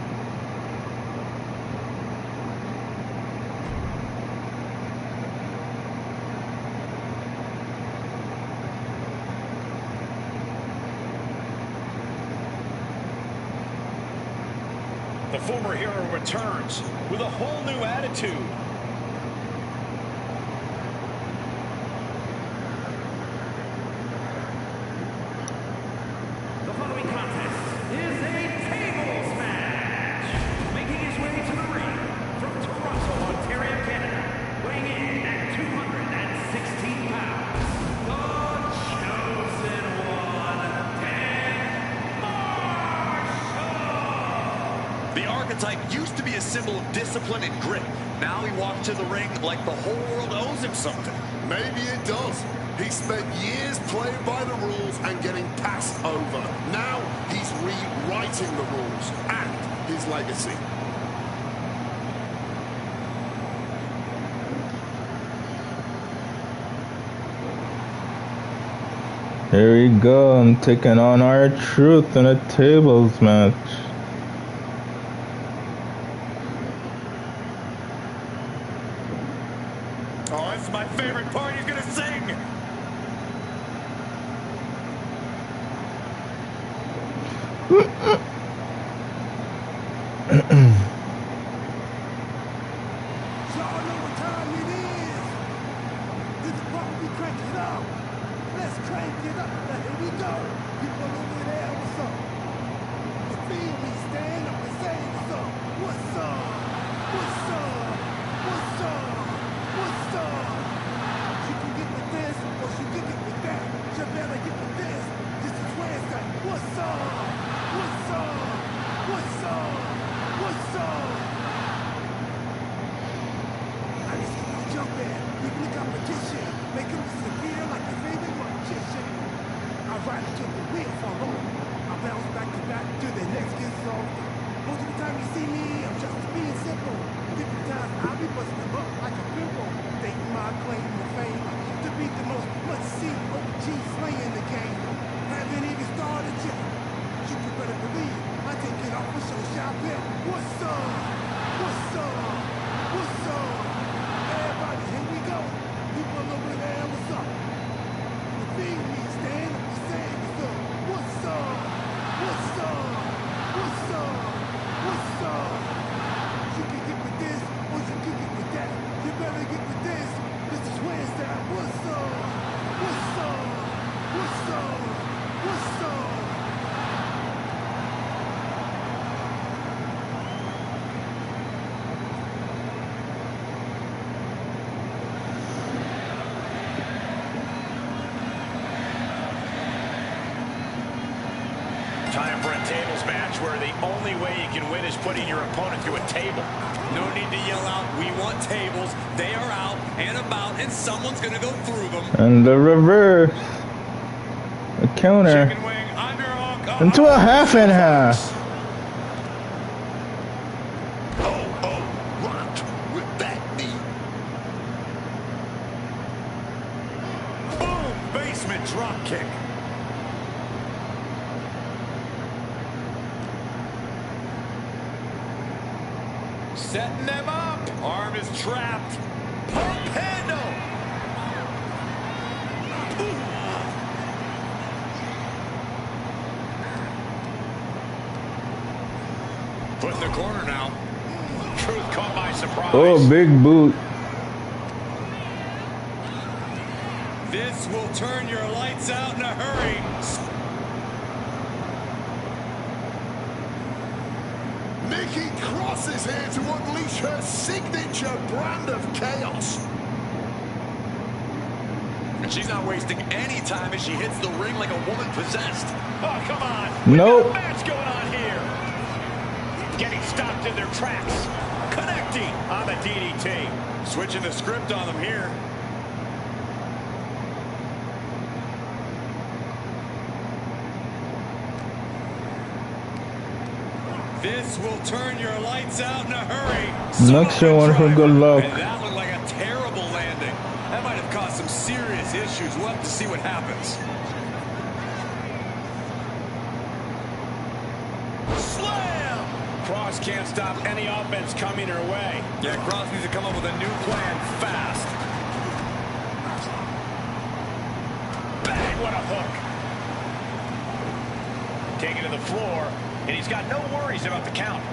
The former hero returns with a whole new attitude. The following contest is a tables match. Making his way to the ring from Toronto, Ontario, Canada, weighing in at 216 pounds, the chosen one, Dan Marshall. The Archetype used to be a symbol of discipline and grit. Now he walks to the ring like the whole world owes him something. Maybe it does. He spent years playing by the rules and getting passed over. Now he's rewriting the rules and his legacy. Here we go. I'm taking on our truth in a tables match. Oh, this is my favorite part. He's going to sing. Y'all know what time it is. This is what we crank it up. Let's crank it up. Now here we go. People over there, what's up? You feel me? Stand up and say what's up. What's up? What's up? What's up? What's up? You can get with this, or you can get with that. You better get with this. This is Wednesday. What's up? What's up? What's up? What's up? I just keep on jumping, even the competition, make them disappear like your favorite magician. I ride until the wheels fall off. I bounce back to back till the next gets softer. Most of the time you see me, I'm just being simple. Different times I'll be busting them up like a pimple. Stating my claim to fame to be the most must-see OG slaying the game. Haven't even started yet. You better believe I take it off with show shop here. What's up? What's up? What's up? Everybody, here we go. People over there, what's up? You feel me? Stand up and say what's up. What's up? What's up? What's up? What's up? You can get with this, or you can get with that. You better get with this. This is Wednesday. What's up? What's up? What's up? What's up? match where the only way you can win is putting your opponent through a table. No need to yell out, we want tables. They are out and about, and someone's going to go through them. And the reverse. A counter. Chicken wing underhook. Into a half and half. Rocked with that knee. Boom! Basement drop kick. Setting them up. Arm is trapped. Pump handle. Put in the corner now. Truth caught by surprise. Oh, big boot. This will turn your lights out in a hurry. Nikki crosses here to unleash her signature brand of chaos. And she's not wasting any time as she hits the ring like a woman possessed. Oh, come on. Nope. We've got a match going on here. Getting stopped in their tracks. Connecting on the DDT. Switching the script on them here. This will turn your lights out in a hurry. Next one for good luck. And that looked like a terrible landing. That might have caused some serious issues. We'll have to see what happens. Slam! Cross can't stop any offense coming her way. Yeah, Cross needs to come up with a new plan fast. Bang, what a hook. Taken to the floor, and he's got no worries about the count.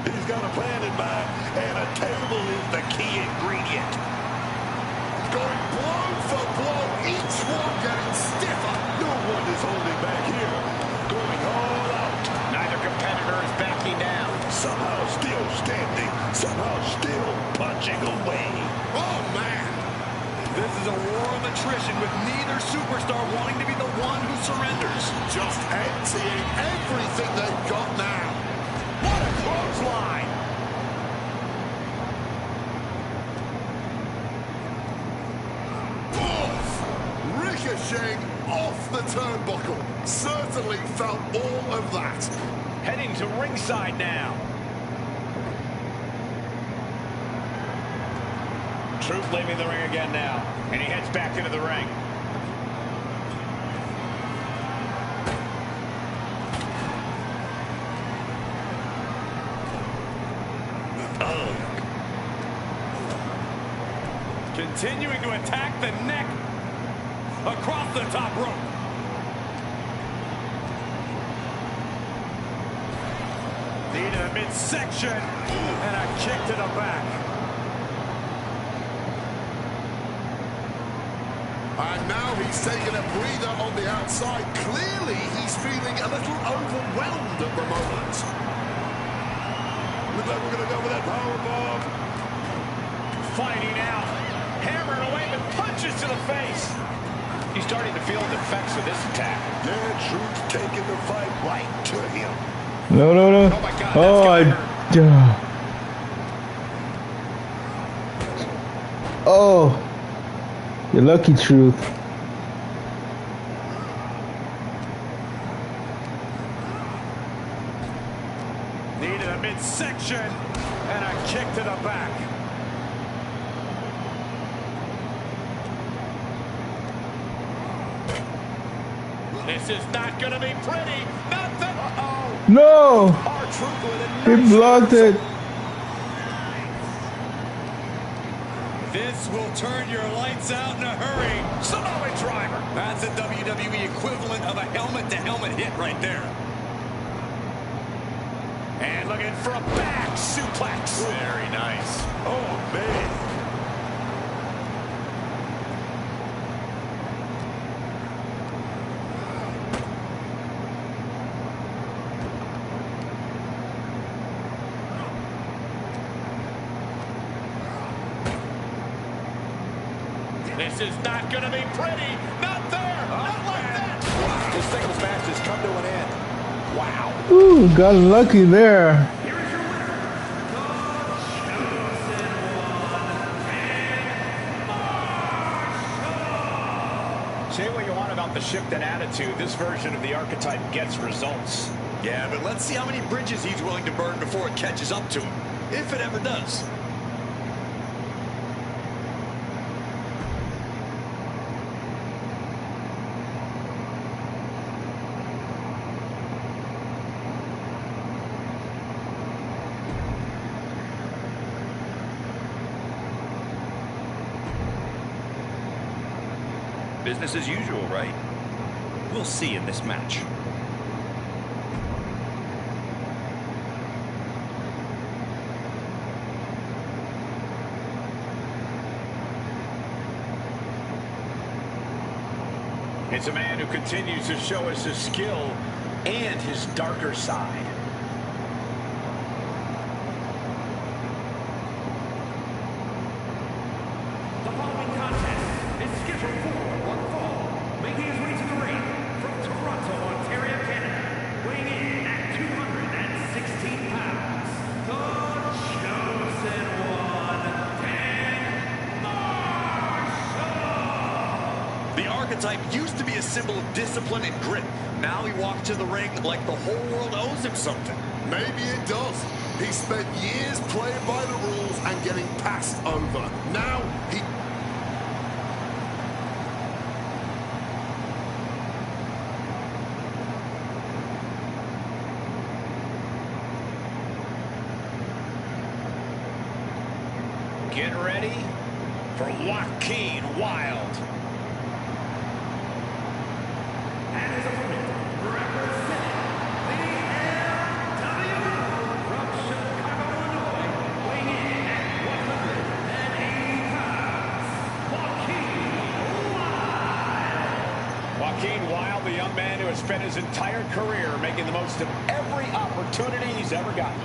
He's got a plan in mind, and a table is the key ingredient. Going blow for blow, each one getting stiffer. No one is holding back here. Going all out. Neither competitor is backing down. Somehow still standing. Somehow still punching away. Oh, man. This is a war of attrition with neither superstar wanting to be the one who surrenders. Just emptying everything they've got now. What a clothesline. Ricocheting off the turnbuckle. Certainly felt all of that. Heading to ringside now. Truth leaving the ring again now. And he heads back into the ring. Continuing to attack the neck across the top rope. Knee to the midsection and a kick to the back. And now he's taking a breather on the outside. Clearly, he's feeling a little overwhelmed at the moment. Looks like we're going to go with that powerbomb. Fighting out. Hammering away with punches to the face. He's starting to feel the effects of this attack. Yeah, Truth taking the fight right to him. No, no, no. Oh, my God. Oh, you're lucky, Truth. Knee to the midsection and a kick to the back. This is not going to be pretty. Nothing. Uh-oh. No, R-Truth with a he nice blocked it. This will turn your lights out in a hurry. Samoa driver. That's a WWE equivalent of a helmet-to-helmet hit right there. And looking for a back suplex. Very nice. Oh, man. This is not going to be pretty. Not there. Not like that. this singles match has come to an end. Wow. Ooh, got lucky there. Say what you want about the shift in attitude. This version of the archetype gets results. Yeah, but let's see how many bridges he's willing to burn before it catches up to him. If it ever does. Business as usual, right? We'll see in this match. It's a man who continues to show us his skill and his darker side. The following contest is scheduled for one fall. Making his way to the ring from Toronto, Ontario, Canada. Weighing in at 216 pounds. The chosen one, Dan Marshall. The archetype used to be a symbol of discipline and grit. Now he walks to the ring like the whole world owes him something. Maybe it does. He spent years playing by the rules and getting passed over. Now he... Get ready for Joaquin Wilde. And his opponent, representing the LW from Chicago, Illinois, weighing in at 180 pounds, Joaquin Wilde, the young man who has spent his entire career making the most of every opportunity he's ever gotten.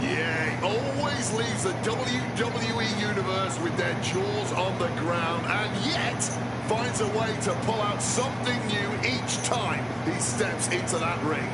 Yeah, he always leaves the WWE Universe with their jaws on the ground, and yet finds a way to pull out something new each time he steps into that ring.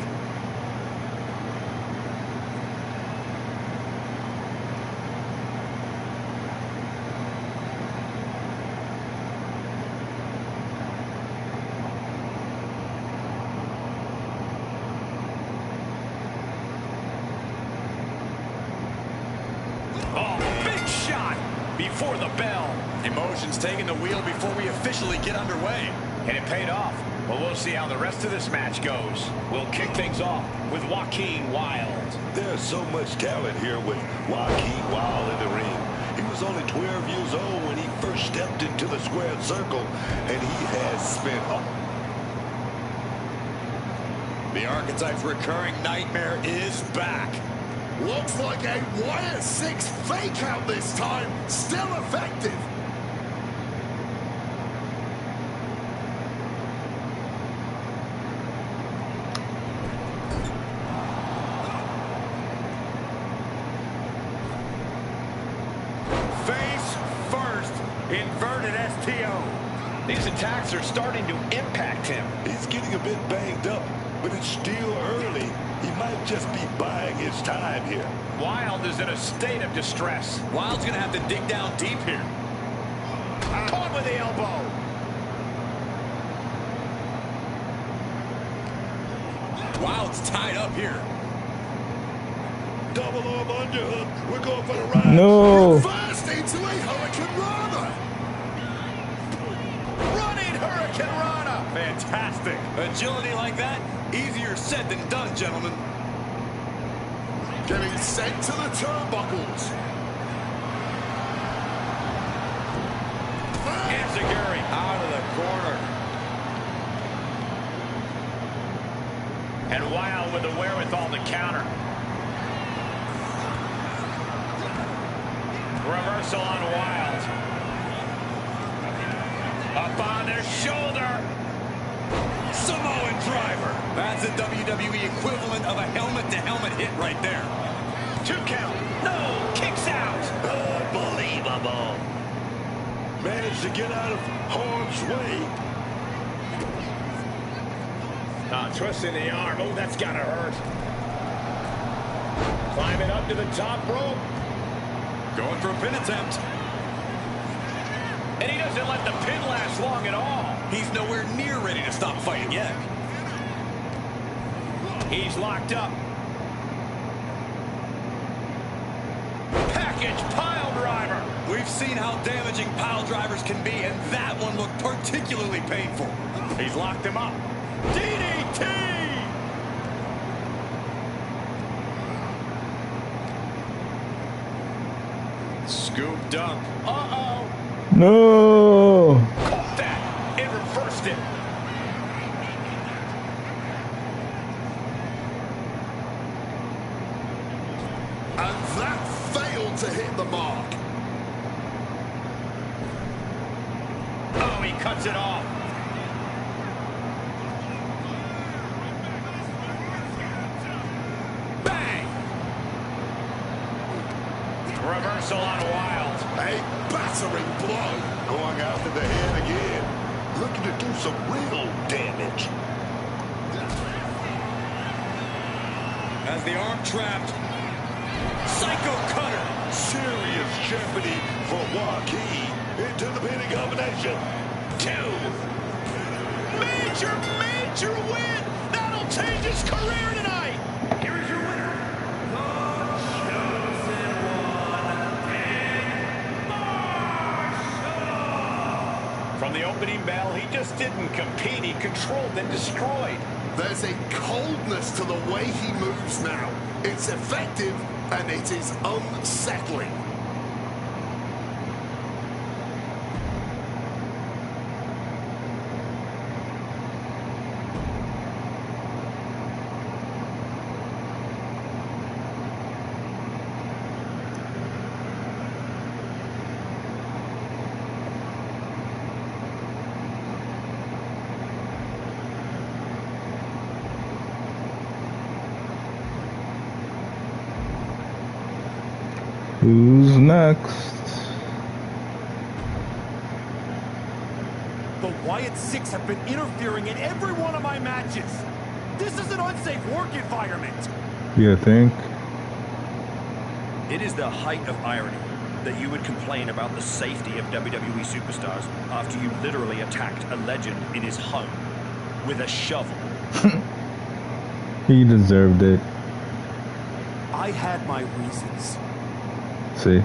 Oh, big shot before the bell. Emotions taking the wheel before we officially get underway. And it paid off. Well, we'll see how the rest of this match goes. We'll kick things off with Joaquin Wilde. There's so much talent here with Joaquin Wilde in the ring. He was only 12 years old when he first stepped into the squared circle, and he has spent The archetype's recurring nightmare is back. Looks like a wire 6 fake out this time. Still effective. Face first, inverted STO. These attacks are starting to impact him. He's getting a bit banged up, but it's still early. He might just be buying his time here. Wilde is in a state of distress. Wilde's going to have to dig down deep here. Caught with the elbow. Wilde's tied up here. Double arm underhook. We're going for the ride. No. Reversed into a Hurricane Rana. Running Hurricane Rana. Fantastic. Agility like that, easier said than done, gentlemen. Getting sent to the turnbuckles. Enziguri out of the corner. And Wilde with the wherewithal to counter. Reversal on Wilde. Up on their shoulder. Samoan driver. That's the WWE equivalent of a helmet-to-helmet hit right there. 2 count. No. Kicks out. Unbelievable. Managed to get out of harm's way. Twisting the arm. Oh, that's gotta hurt. Climbing up to the top rope. Going for a pin attempt. And he doesn't let the pin last long at all. He's nowhere near ready to stop fighting yet. He's locked up. Package pile driver. We've seen how damaging pile drivers can be, and that one looked particularly painful. He's locked him up. DDT! Scooped up. Uh-oh. No. Caught that. It reversed it. And that failed to hit the mark. Oh, he cuts it off. Bang! Reversal on Wild. A battering blow. Going after the head again. Looking to do some real damage. Has the arm trapped. Psycho cutter. Serious jeopardy for Joaquin. Into the pinning combination. 2. Major, major win! That'll change his career tonight! Here is your winner, the chosen one, Dan Marshall. From the opening bell, he just didn't compete. He controlled and destroyed. There's a coldness to the way he moves now. It's effective and it is unsettling. Who's next? The Wyatt Six have been interfering in every one of my matches. This is an unsafe work environment. You think? It is the height of irony that you would complain about the safety of WWE superstars after you literally attacked a legend in his home with a shovel. He deserved it. I had my reasons. See?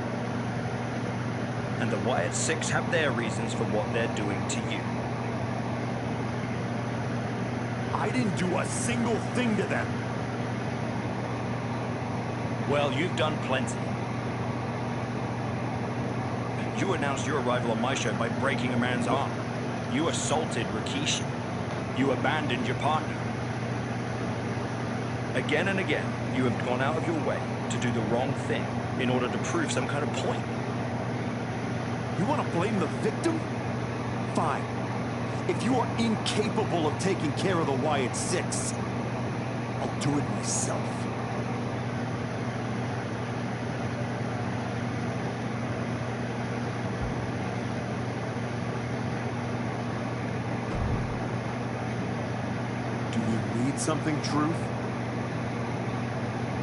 And the Wyatt Six have their reasons for what they're doing to you. I didn't do a single thing to them. Well, you've done plenty. You announced your arrival on my show by breaking a man's arm. You assaulted Rikishi. You abandoned your partner. Again and again, you have gone out of your way to do the wrong thing in order to prove some kind of point. You want to blame the victim? Fine. If you are incapable of taking care of the Wyatt Six, I'll do it myself. Do you need something, Truth?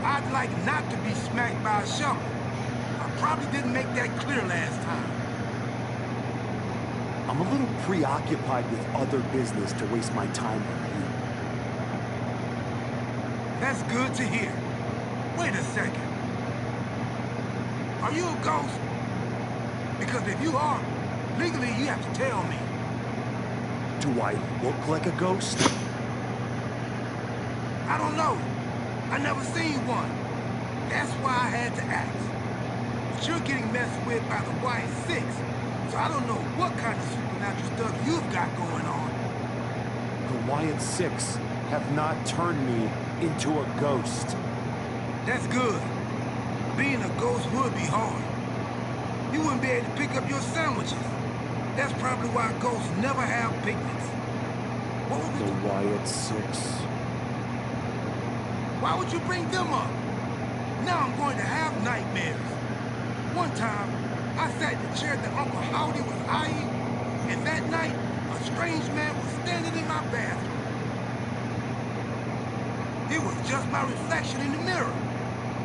I'd like not to be smacked by a shovel. I probably didn't make that clear last time. I'm a little preoccupied with other business to waste my time on you. That's good to hear. Wait a second. Are you a ghost? Because if you are, legally you have to tell me. Do I look like a ghost? I don't know. I never seen one. That's why I had to ask. But you're getting messed with by the Wyatt Six, so I don't know what kind of supernatural stuff you've got going on. The Wyatt Six have not turned me into a ghost. That's good. Being a ghost would be hard. You wouldn't be able to pick up your sandwiches. That's probably why ghosts never have picnics. What would we The do? Wyatt Six. Why would you bring them up? Now I'm going to have nightmares. One time, I sat in the chair that Uncle Howdy was eyeing, and that night, a strange man was standing in my bathroom. It was just my reflection in the mirror.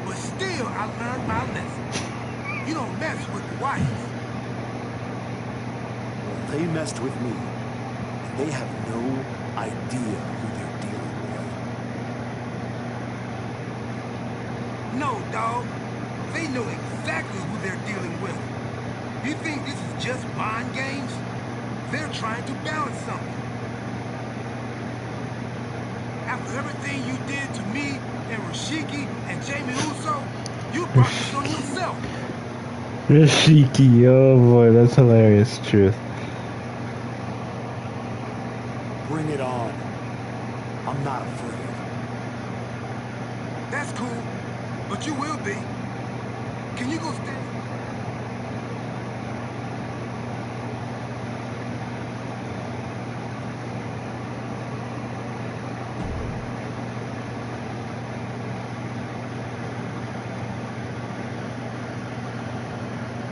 But still, I learned my lesson. You don't mess with the Wyatts. Well, they messed with me. And they have no idea who they're dealing with. No, dog. They know exactly who they're dealing with. You think this is just mind games? They're trying to balance something. After everything you did to me and Rashiki and Jamie Uso, you brought this on yourself. Rashiki, oh boy, that's hilarious. Truth. Bring it on. I'm not afraid. That's cool, but you will be. Can you go stand?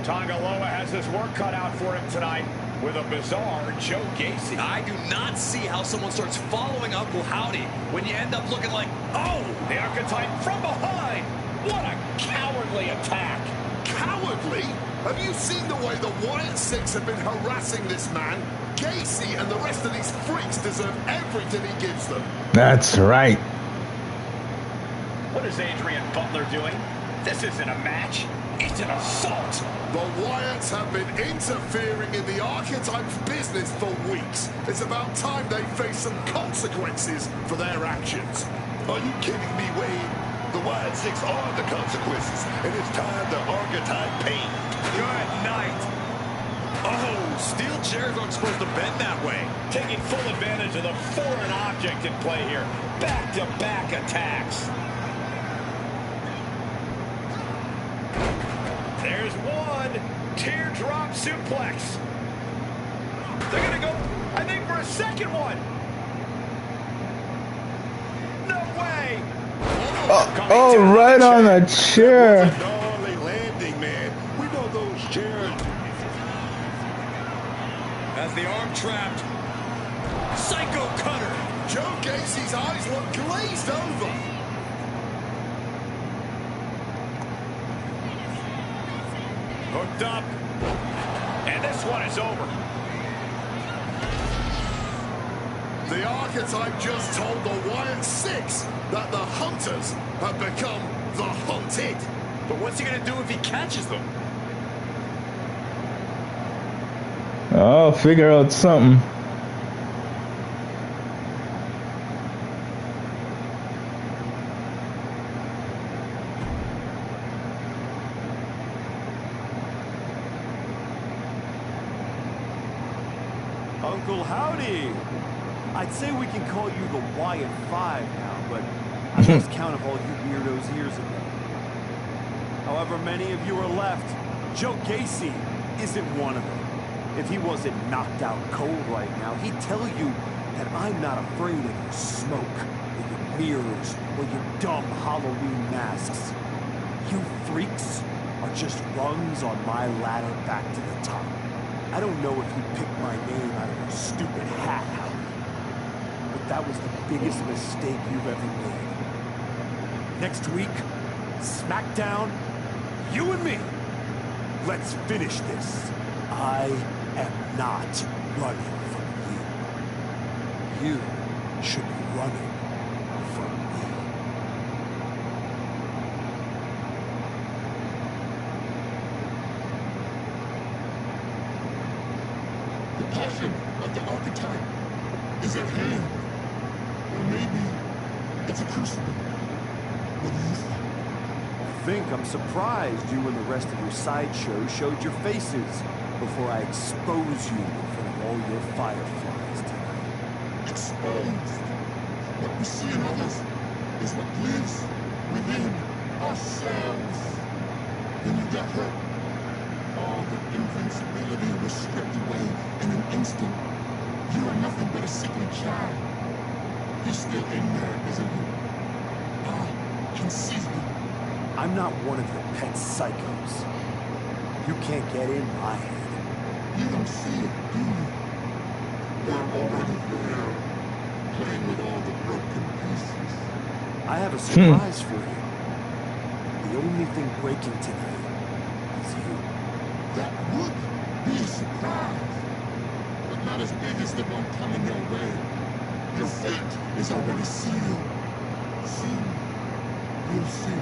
Tangaloa has his work cut out for him tonight with a bizarre Joe Gacy. I do not see how someone starts following Uncle Howdy when you end up looking like, oh, The Archetype from behind. What a cowardly attack. Cowardly? Have you seen the way the Wyatt Six have been harassing this man? Gacy and the rest of these freaks deserve everything he gives them. That's right. What is Adrian Butler doing? This isn't a match. It's an assault. The Wyatts have been interfering in the Archetype's business for weeks. It's about time they face some consequences for their actions. Are you kidding me, Wade? The Wyatt Six are the consequences, and it's time the Archetype paid. Good night. oh, steel chairs aren't supposed to bend that way. Taking full advantage of the foreign object in play here. Back-to-back attacks. There's one. Teardrop suplex. They're going to go, I think, for a second one. No way. Oh, right on the chair. Gnarly landing, man. We know those chairs. As the arm trapped. Psycho cutter. Joe Gacy's eyes look glazed over. Hooked up. And this one is over. The Archetype just told the Wyatt Six that the Hunters have become the Hunted. But what's he going to do if he catches them? Oh, figure out something. Uncle Howdy! I'd say we can call you the Wyatt Five now, but I lost count of all you weirdos years ago. However many of you are left, Joe Gacy isn't one of them. If he wasn't knocked out cold right now, he'd tell you that I'm not afraid of your smoke, or your mirrors, or your dumb Halloween masks. You freaks are just rungs on my ladder back to the top. I don't know if you picked my name out of your stupid hat, Howdy, but that was the biggest mistake you've ever made. Next week, SmackDown, you and me. Let's finish this. I am not running from you. You should be running from me. The passion of the Archetype is at hand. Or maybe it's a crucible. What do you think? I think I'm surprised you and the rest of your sideshow showed your faces before I expose you in front of all your fireflies tonight. Exposed. What we see in others is what lives within ourselves. When you got hurt, all the invincibility was stripped away in an instant. You are nothing but a sickly child. You're still in there, isn't you? I can see you. I'm not one of your pet psychos. You can't get in my head. You don't see it, do you? They're already there, playing with all the broken pieces. I have a surprise for you. The only thing breaking tonight is you. That would be a surprise, but not as big as the one coming your way. Your fate is already sealed. Soon, you'll see.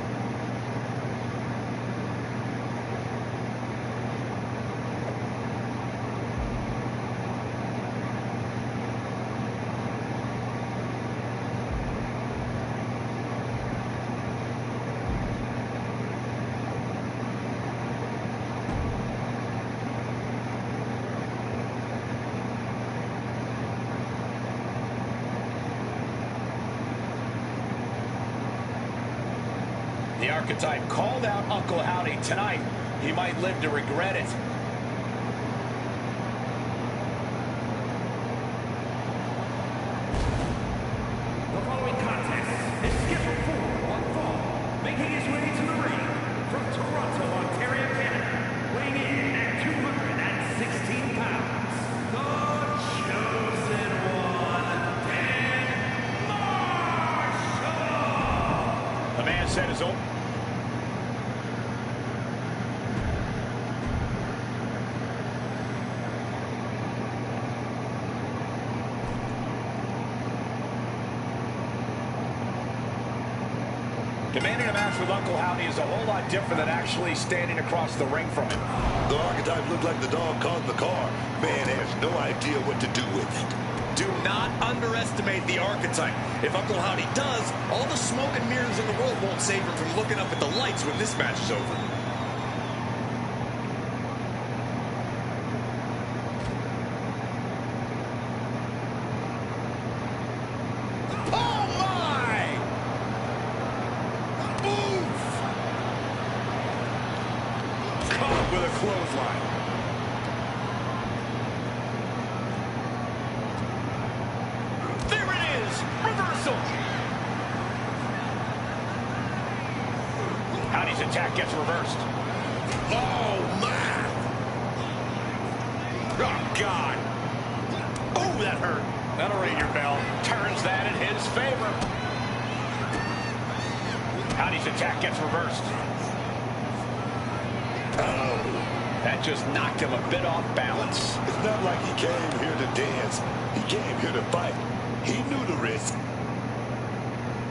The Archetype called out Uncle Howdy tonight. He might live to regret it. The following contest is scheduled for one fall. Making his way to the ring from Toronto, Ontario, Canada. Weighing in at 216 pounds. The chosen one, Dan Marshall. The man set his own. Demanding a match with Uncle Howdy is a whole lot different than actually standing across the ring from him. The Archetype looked like the dog caught in the car. Man has no idea what to do with it. Do not underestimate the Archetype. If Uncle Howdy does, all the smoke and mirrors in the world won't save him from looking up at the lights when this match is over. With a clothesline. There it is! Reversal! Howdy's attack gets reversed. Oh, man! Oh, God! Oh, that hurt. That'll ring your bell. Turns that in his favor. Howdy's attack gets reversed. That just knocked him a bit off balance. It's not like he came here to dance. He came here to fight. He knew the risk.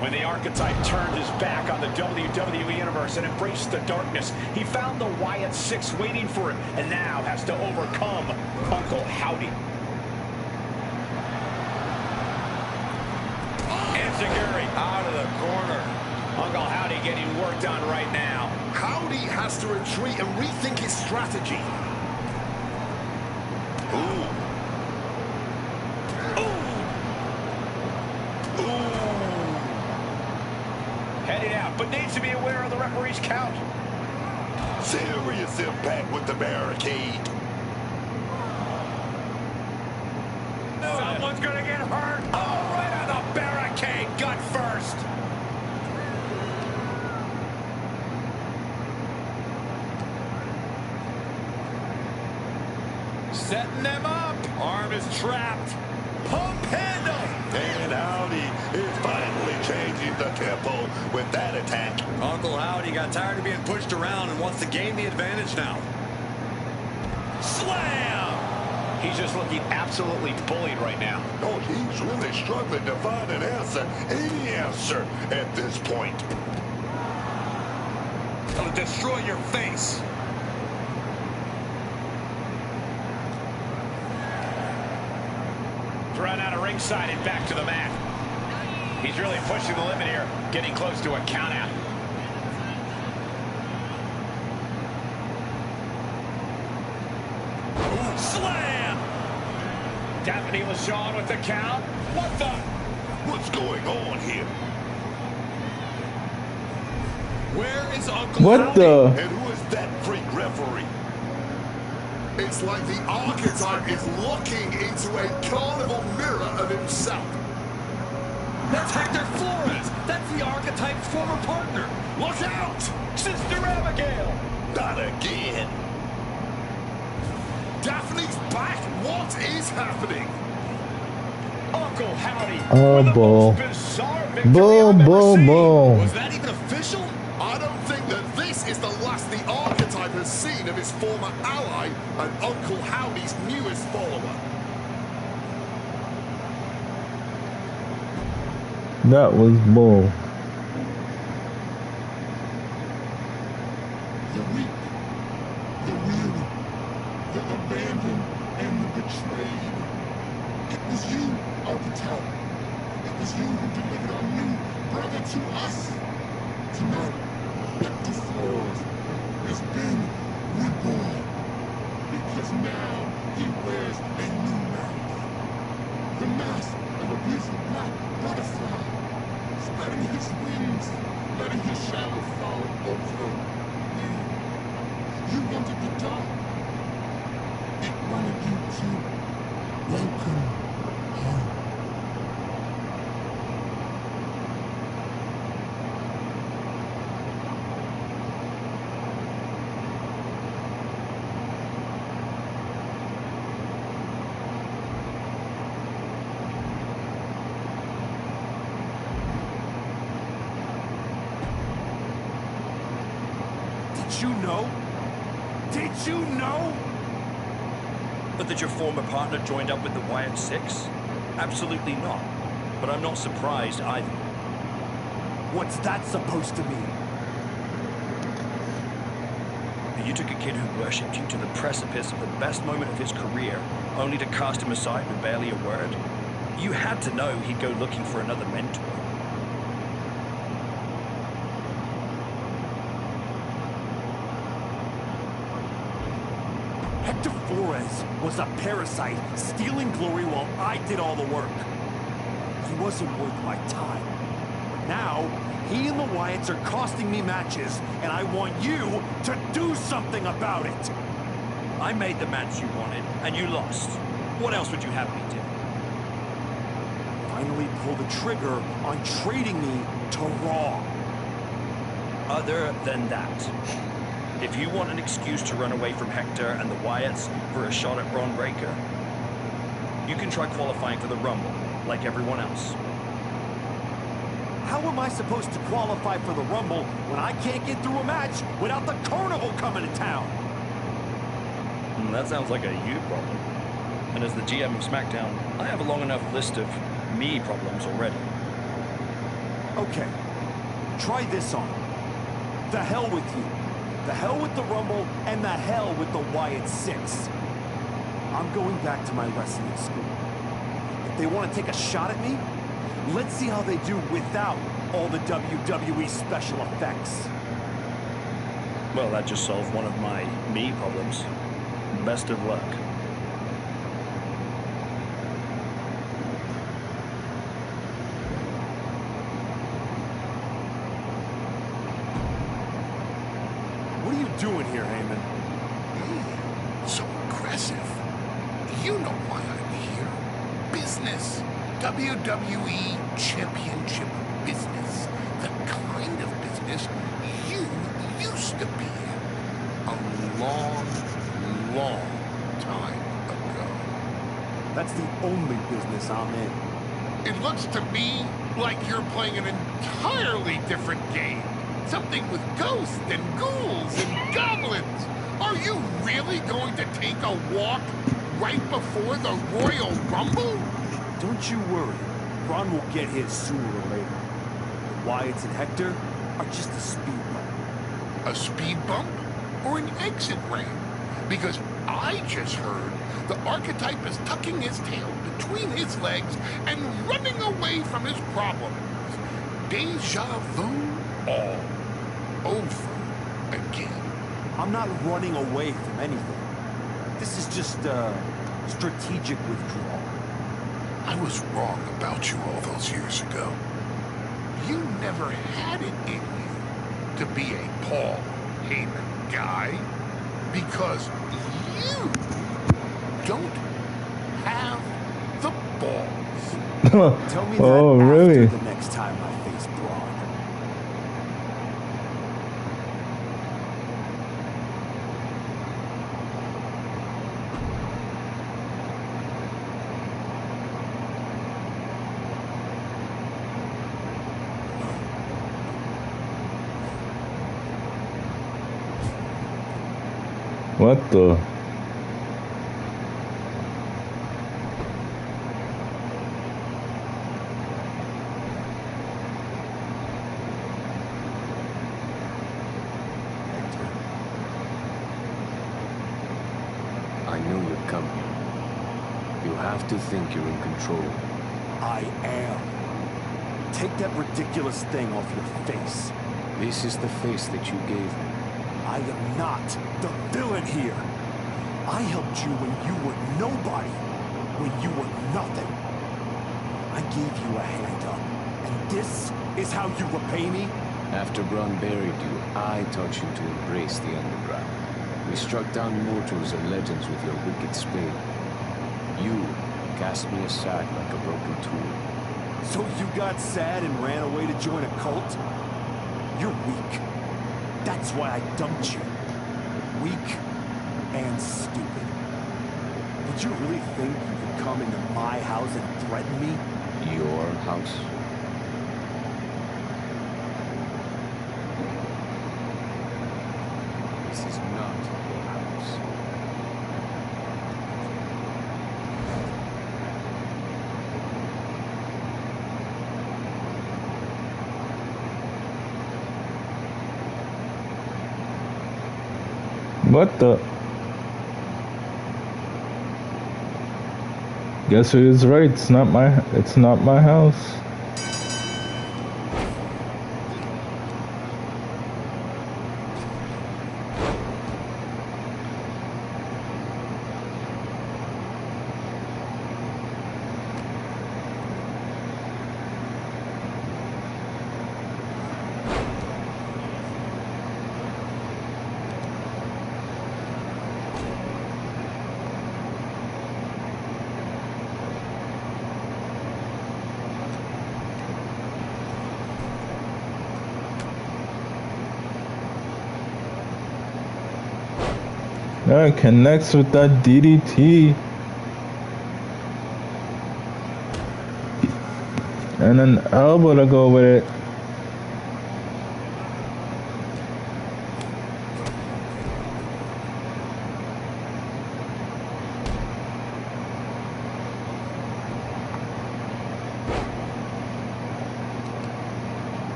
When the Archetype turned his back on the WWE Universe and embraced the darkness, he found the Wyatt Six waiting for him and now has to overcome Uncle Howdy. Enziguri out of the corner. Uncle Howdy getting worked on right now. Howdy has to retreat and rethink his strategy. Ooh. Ooh. Ooh. Heading out, but needs to be aware of the referee's count. Serious impact with the barricade. Someone's gonna get hurt. Oh, right on the barricade. Gut first. Setting them up. Arm is trapped. Pump handle. And Howdy is finally changing the tempo with that attack. Uncle Howdy got tired of being pushed around and wants to gain the advantage now. Slam! He's just looking absolutely bullied right now. Oh, he's really struggling to find an answer, any answer at this point. It'll destroy your face. Run out of ringside and back to the mat. He's really pushing the limit here, getting close to a count out. Ooh, slam! Daphne LaShawn with the count. What the? What's going on here? Where is Uncle What Howdy? the? And who is that freak referee? It's like the Archetype is looking into a carnival mirror of himself. That's Hector Flores. That's the Archetype's former partner. Look out! Sister Abigail. Not again. Daphne's back. What is happening? Uncle Howdy. Oh, with the boy. most bizarre victory Bull, I've ever bull, seen. bull. Was that even official? I don't think that this is the last the archetype has seen of his former ally and Uncle Howdy's newest follower. That was bull. The weak, the weary, the abandoned, and the betrayed. It was you, archetype. It was you who delivered our new brother to us. Tonight, Hector Flores has been reborn. Because now he wears a new mask. The mask of a beautiful black butterfly, spreading his wings, letting his shadow fall over you. You wanted the dark. It wanted you too. Welcome home. Did you know? Did you know? But that your former partner joined up with the Wyatt Six? Absolutely not. But I'm not surprised either. What's that supposed to mean? You took a kid who worshipped you to the precipice of the best moment of his career, only to cast him aside with barely a word. You had to know he'd go looking for another mentor. Hector Flores was a parasite, stealing glory while I did all the work. He wasn't worth my time. But now, he and the Wyatts are costing me matches, and I want you to do something about it. I made the match you wanted, and you lost. What else would you have me do? Finally pull the trigger on trading me to Raw. Other than that, if you want an excuse to run away from Hector and the Wyatts for a shot at Braun Breaker, you can try qualifying for the Rumble, like everyone else. How am I supposed to qualify for the Rumble when I can't get through a match without the Carnival coming to town? That sounds like a you problem. And as the GM of SmackDown, I have a long enough list of me problems already. Okay, try this on. The hell with you. The hell with the Rumble, and the hell with the Wyatt Six. I'm going back to my wrestling school. If they want to take a shot at me, let's see how they do without all the WWE special effects. Well, that just solved one of my me problems. Best of luck. What are you doing here, Heyman? So aggressive. You know why I'm here. Business. WWE Championship business. The kind of business you used to be in. A long, long time ago. That's the only business I'm in. It looks to me like you're playing an entirely different game. Something with ghosts and ghouls and goblins. Are you really going to take a walk right before the Royal Rumble? Don't you worry. Braun will get his sooner or later. The Wyatts and Hector are just a speed bump. A speed bump or an exit ramp? Because I just heard the archetype is tucking his tail between his legs and running away from his problems. Deja vu all over again. I'm not running away from anything. This is just a strategic withdrawal. I was wrong about you all those years ago. You never had it in you to be a Paul Heyman guy because you don't have the balls. Tell me that Oh, after really? the next time I face Braun. What the? I know you're coming. You have to think you're in control. I am. Take that ridiculous thing off your face. This is the face that you gave me. I am not the villain here. I helped you when you were nobody, when you were nothing. I gave you a hand up, and this is how you repay me? After Braun buried you, I taught you to embrace the underground. We struck down mortals and legends with your wicked spade. You cast me aside like a broken tool. So you got sad and ran away to join a cult? You're weak. That's why I dumped you. Weak and stupid. Did you really think you could come into my house and threaten me? Your house? This is not your house. What the? Guess who is right? It's not my house. That connects with that DDT. And an elbow to go with it.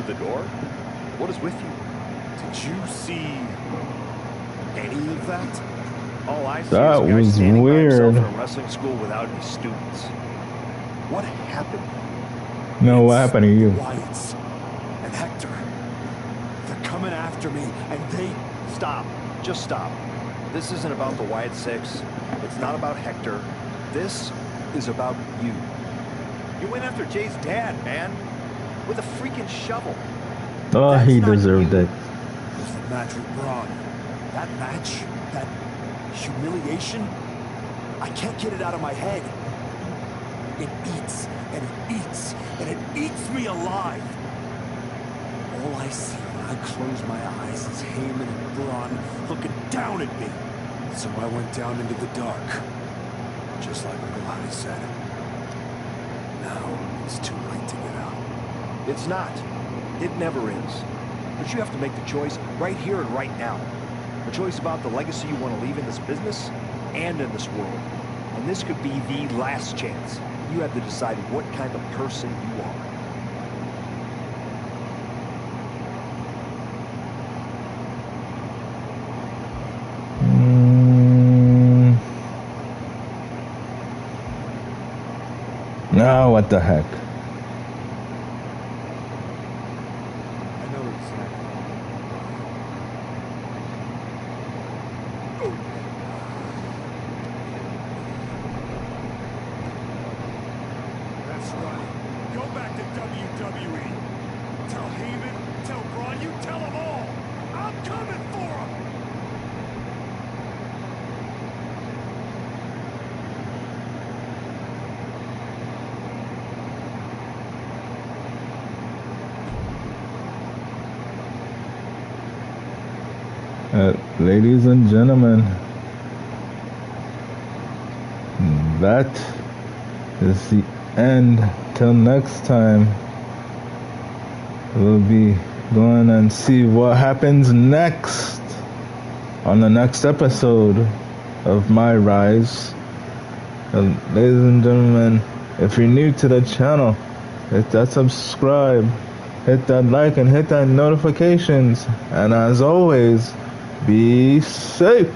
the door? What is with you? Did you see any of that? All I see That is a guy was standing by himself weird. in a wrestling school without any students. What happened? No, what happened to you? Wyatts and Hector. They're coming after me, and they... Stop. Just stop. This isn't about the Wyatt Six. It's not about Hector. This is about you. You went after Jay's dad, man. With a freaking shovel. Oh, That's he not deserved you. it. It's the match with Braun. That match, that humiliation, I can't get it out of my head. It eats, and it eats, and it eats me alive. All I see when I close my eyes is Heyman and Braun looking down at me. So I went down into the dark, just like Uncle Howdy said. Now it's too late to get out. It's not. It never is. But you have to make the choice right here and right now. A choice about the legacy you want to leave in this business and in this world. And this could be the last chance. You have to decide what kind of person you are. Now, what the heck? I know exactly. That's right. Go back to WWE. Tell Heyman, tell Braun, you tell them all. I'm coming for them. Ladies and gentlemen, that is the end. Till next time, we'll be going and see what happens next on the next episode of MyRise. Ladies and gentlemen, if you're new to the channel, hit that subscribe, hit that like, and hit that notifications. And as always, be safe.